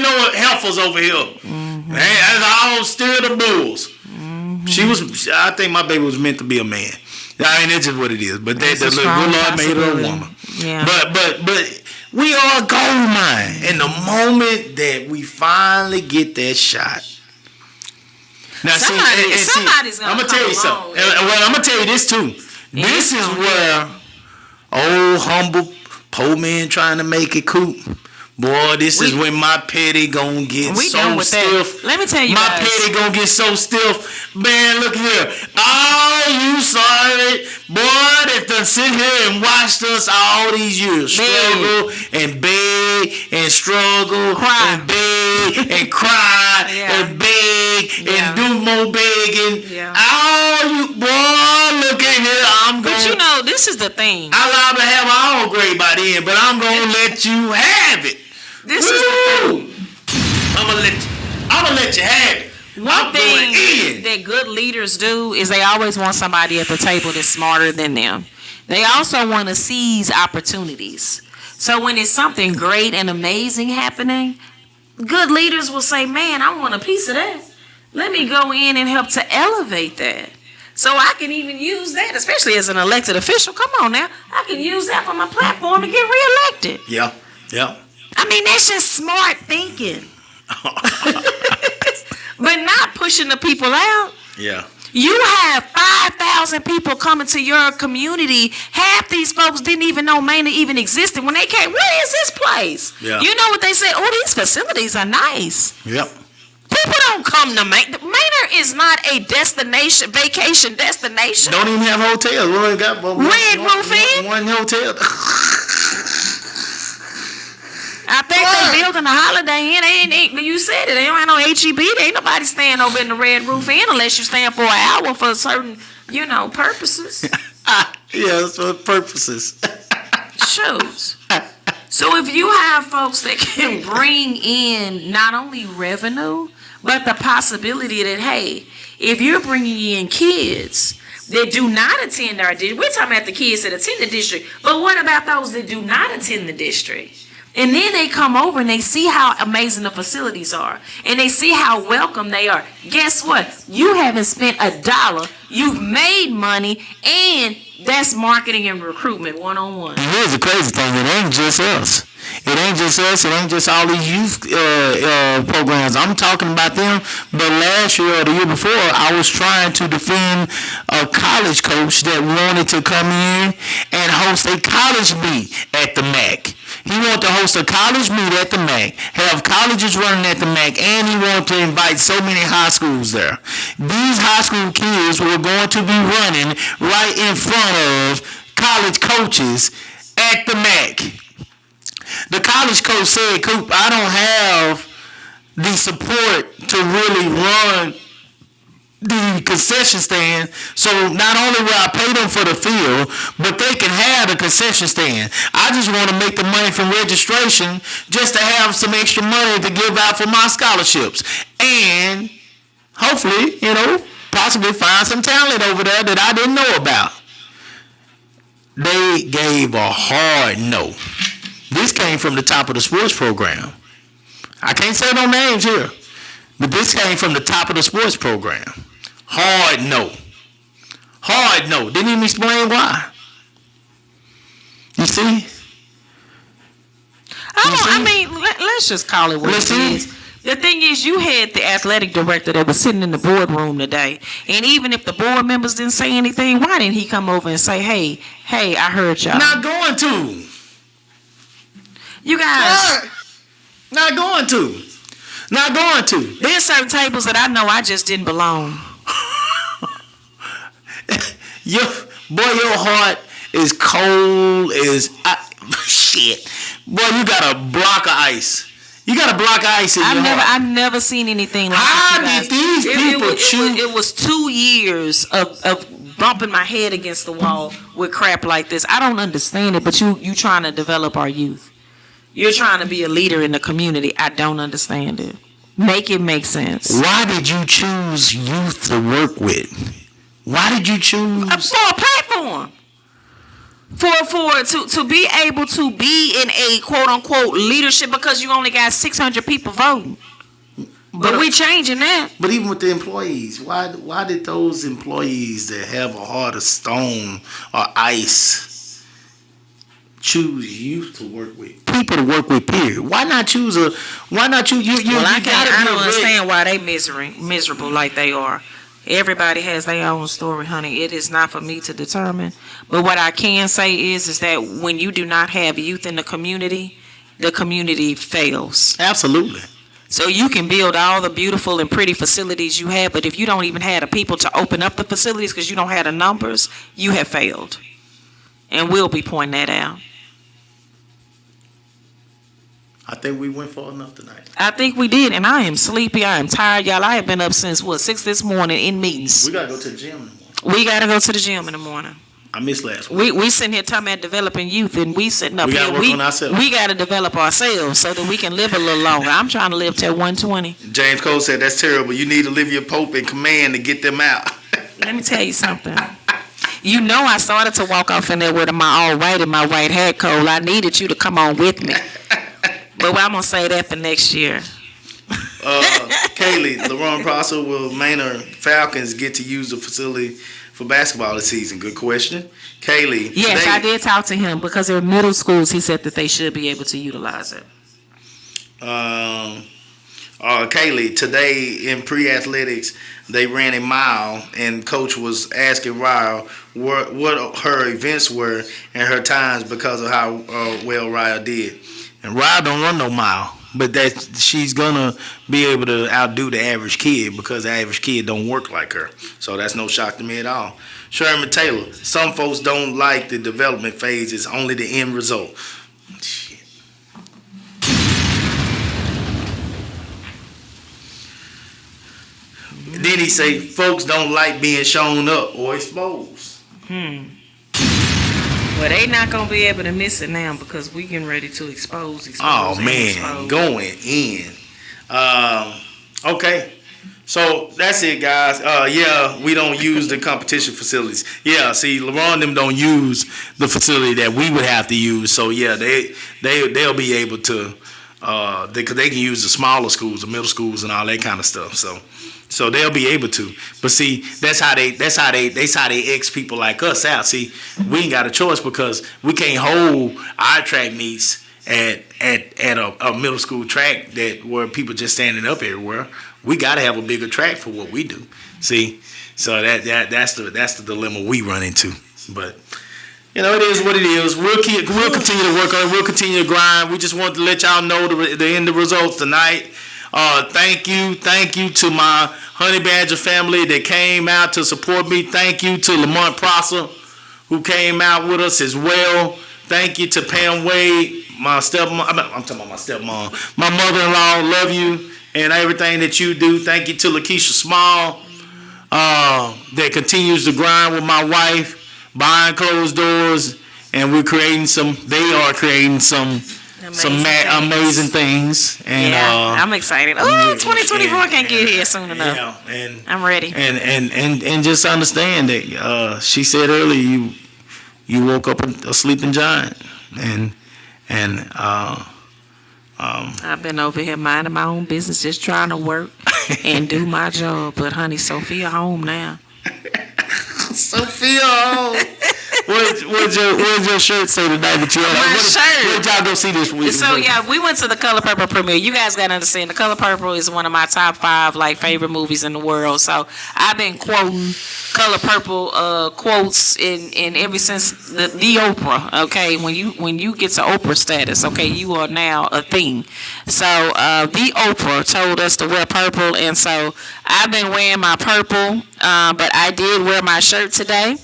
no heifers over here. Mm-hmm. That's all still the bulls. Mm-hmm. I think my baby was meant to be a man. I mean, that's just what it is. But the That's a good strong Lord made her a possibility. woman. Yeah. But we are a gold mine. And the moment that we finally get that shot. Now, Somebody's gonna I'm gonna come tell you along something. with Well, I'm gonna tell you this too. This is where old humble poor man trying to make it cool. Boy, this is when my petty gonna get We so done with that. stiff. Let me tell you my guys. petty gonna get so stiff. Man, look here. Oh, you sorry. Boy, that done sit here and watched us all these years. Struggle and beg and struggle Cry. and beg and cry Yeah. and beg Yeah. and do more begging. Yeah. Oh, you boy, look at here. I'm But going you know, this is the thing. I liable to have my own grade by then, but I'm gonna let you have it. This is the Woo! I'm gonna let you have it. One I'm thing going in. that good leaders do is they always want somebody at the table that's smarter than them. They also want to seize opportunities. So when it's something great and amazing happening, good leaders will say, man, I want a piece of that. Let me go in and help to elevate that. So I can even use that, especially as an elected official. Come on now. I can use that for my platform to get reelected. Yeah. I mean, that's just smart thinking. But not pushing the people out. Yeah. You have 5,000 people coming to your community. Half these folks didn't even know Manor even existed when they came. Where is this place? Yeah. You know what they said? Oh, these facilities are nice. Yep. People don't come to Manor. Manor is not a destination, vacation destination. Don't even have hotels. We only got Red Roof Inn? one hotel. I think they building a Holiday Inn. You said it. They don't have no HEB. There ain't nobody staying over in the Red Roof Inn unless you staying for an hour for certain, purposes. Yeah, that's for purposes. shoes. So if you have folks that can bring in not only revenue, but the possibility that, hey, if you're bringing in kids that do not attend our district, we're talking about the kids that attend the district, but what about those that do not attend the district? And then they come over and they see how amazing the facilities are. And they see how welcome they are. Guess what? You haven't spent $1. You've made money, and that's marketing and recruitment one-on-one. And here's the crazy thing. It ain't just us. It ain't just us. It ain't just all these youth programs. I'm talking about them. But last year or the year before, I was trying to defend a college coach that wanted to come in and host a college meet at the MAC. He wanted to host a college meet at the MAC, have colleges running at the MAC, and he wanted to invite so many high schools there. These high school kids were going to be running right in front of college coaches at the MAC. The college coach said, Coop, I don't have the support to really run the concession stand, so not only will I pay them for the field, but they can have the concession stand. I just want to make the money from registration just to have some extra money to give out for my scholarships. And hopefully, possibly find some talent over there that I didn't know about. They gave a hard no. This came from the top of the sports program. I can't say no names here, but this came from the top of the sports program. Hard no. Hard no. Didn't even explain why. You see? Let's just call it what it is. The thing is, you had the athletic director that was sitting in the boardroom today, and even if the board members didn't say anything, why didn't he come over and say, hey, I heard y'all? Not going to. You guys. Not going to. Not going to. There's certain tables that I know I just didn't belong. Your heart is cold as shit. Boy, you got a block of ice. You got a block of ice in your heart. I've never seen anything like How that. did these people choose? It was 2 years of bumping my head against the wall with crap like this. I don't understand it, but you trying to develop our youth. You're trying to be a leader in the community. I don't understand it. Make it make sense. Why did you choose youth to work with? Why did you choose? For a platform. To be able to be in a quote unquote leadership, because you only got 600 people voting. But we changing that. But even with the employees, why did those employees that have a heart of stone or ice choose youth to work with? People to work with, period. Why not choose you? Well, I don't understand why they miserable like they are. Everybody has their own story, honey. It is not for me to determine. But what I can say is that when you do not have youth in the community fails. Absolutely. So you can build all the beautiful and pretty facilities you have, but if you don't even have the people to open up the facilities because you don't have the numbers, you have failed. And we'll be pointing that out. I think we went far enough tonight. I think we did, and I am sleepy. I am tired, y'all. I have been up since 6 this morning in meetings. We gotta go to the gym in the morning. We gotta go to the gym in the morning. I missed last week. We sitting here talking about developing youth, and we sitting up We here. gotta work on ourselves. We gotta develop ourselves so that we can live a little longer. I'm trying to live till 120. James Cole said that's terrible. You need Olivia Pope in command to get them out. Let me tell you something. You know I started to walk off in there with my all white and my white hair, Cole. I needed you to come on with me. But I'm going to say that for next year. Kaylee, LaRon Prosser, will Manor Falcons get to use the facility for basketball this season? Good question. Kaylee. Yes, today, I did talk to him because in middle schools he said that they should be able to utilize it. Kaylee, today in pre-athletics, they ran a mile, and Coach was asking Ryle what her events were and her times because of how well Ryle did. And Ryle don't run no mile, but that she's gonna be able to outdo the average kid because the average kid don't work like her. So that's no shock to me at all. Sherman Taylor, some folks don't like the development phase. It's only the end result. Shit. Then he say folks don't like being shown up or exposed. Well, they not gonna be able to miss it now because we getting ready to expose. Oh and man, expose. going in. Okay. So that's it, guys. Yeah, we don't use the competition facilities. Yeah, see, LeBron and them don't use the facility that we would have to use. So yeah, they'll be able to. They can use the smaller schools, the middle schools, and all that kind of stuff. So they'll be able to. But see, that's how they X people like us out. See, we ain't got a choice because we can't hold our track meets at a middle school track where people just standing up everywhere. We got to have a bigger track for what we do. See, so that's the dilemma we run into. But it is what it is. We'll continue to work on it. We'll continue to grind. We just want to let y'all know the end of results tonight. Thank you to my Honey Badger family that came out to support me. Thank you to Lamont Prosser who came out with us as well. Thank you to Pam Wade, my stepmom. I'm talking about my stepmom. My mother-in-law, love you and everything that you do. Thank you to Lakeisha Small that continues to grind with my wife behind closed doors, and they are creating some amazing things. And yeah, I'm excited. Oh, 2024 can't get here soon enough. Yeah, and I'm ready. And just understand that she said earlier you woke up a sleeping giant, and I've been over here minding my own business, just trying to work and do my job. But honey, Sophia home now. Sophia, what's your shirt say tonight that you had? My shirt. Where did y'all go see this week? So yeah, we went to the Color Purple premiere. You guys gotta understand, the Color Purple is one of my top 5 favorite movies in the world. So I've been quoting Color Purple quotes in ever since the Oprah. Okay, when you get to Oprah status, okay, you are now a thing. So the Oprah told us to wear purple, and so I've been wearing my purple. But I did wear my shirt today.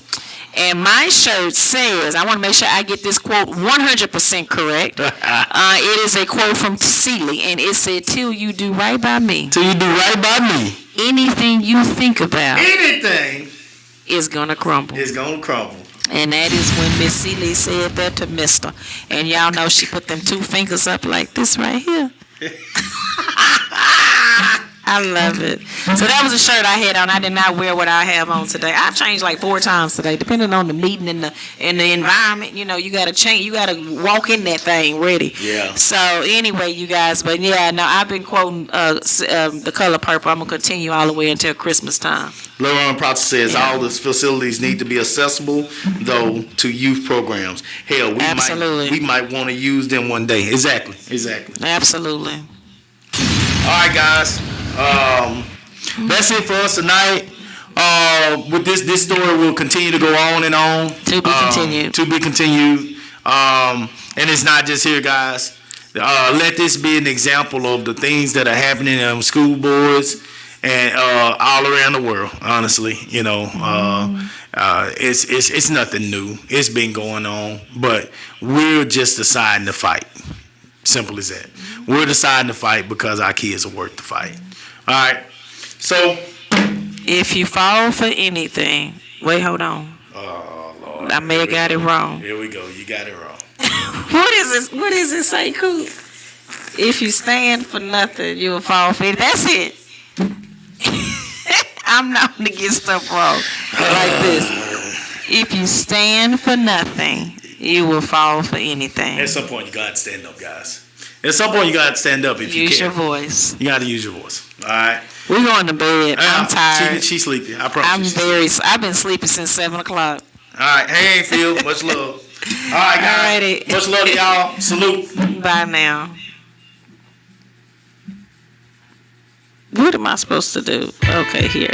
And my shirt says, I want to make sure I get this quote 100% correct. It is a quote from Tassili, and it said, "Till you do right by me. Till you do right by me. Anything you think about Anything is going to crumble." is going to crumble. And that is when Miss Seeley said that to Mister. And y'all know she put them 2 fingers up like this right here. I love it. So that was a shirt I had on. I did not wear what I have on today. I've changed like 4 times today, depending on the meeting and the environment. You know, you gotta change. You gotta walk in that thing ready. Yeah. So anyway, you guys, but yeah, no, I've been quoting the Color Purple. I'm gonna continue all the way until Christmas time. LeBron Prosser says all the facilities need to be accessible, though, to youth programs. Hell, we might want to use them one day. Exactly. Absolutely. All right, guys. That's it for us tonight. With this story will continue to go on and on. To be continued. And it's not just here, guys. Let this be an example of the things that are happening in school boards and all around the world. Honestly, it's nothing new. It's been going on, but we're just deciding to fight. Simple as that. We're deciding to fight because our kids are worth the fight. All right. So, if you fall for anything, wait, hold on. Oh Lord, I may have got it wrong. Here we go. You got it wrong. What is this? What does it say, Coop? If you stand for nothing, you will fall for it. That's it. I'm known to get stuff wrong like this. If you stand for nothing, you will fall for anything. At some point, you got to stand up, guys. At some point, you got to stand up if you can. Use your voice. You got to use your voice. All right. We're going to bed. I'm tired. She's sleepy. I promise. I've been sleeping since 7 o'clock. All right. Hey, Phil. Much love. All right, guys. Alrighty. Much love to y'all. Salute. Bye now. What am I supposed to do? Okay, here.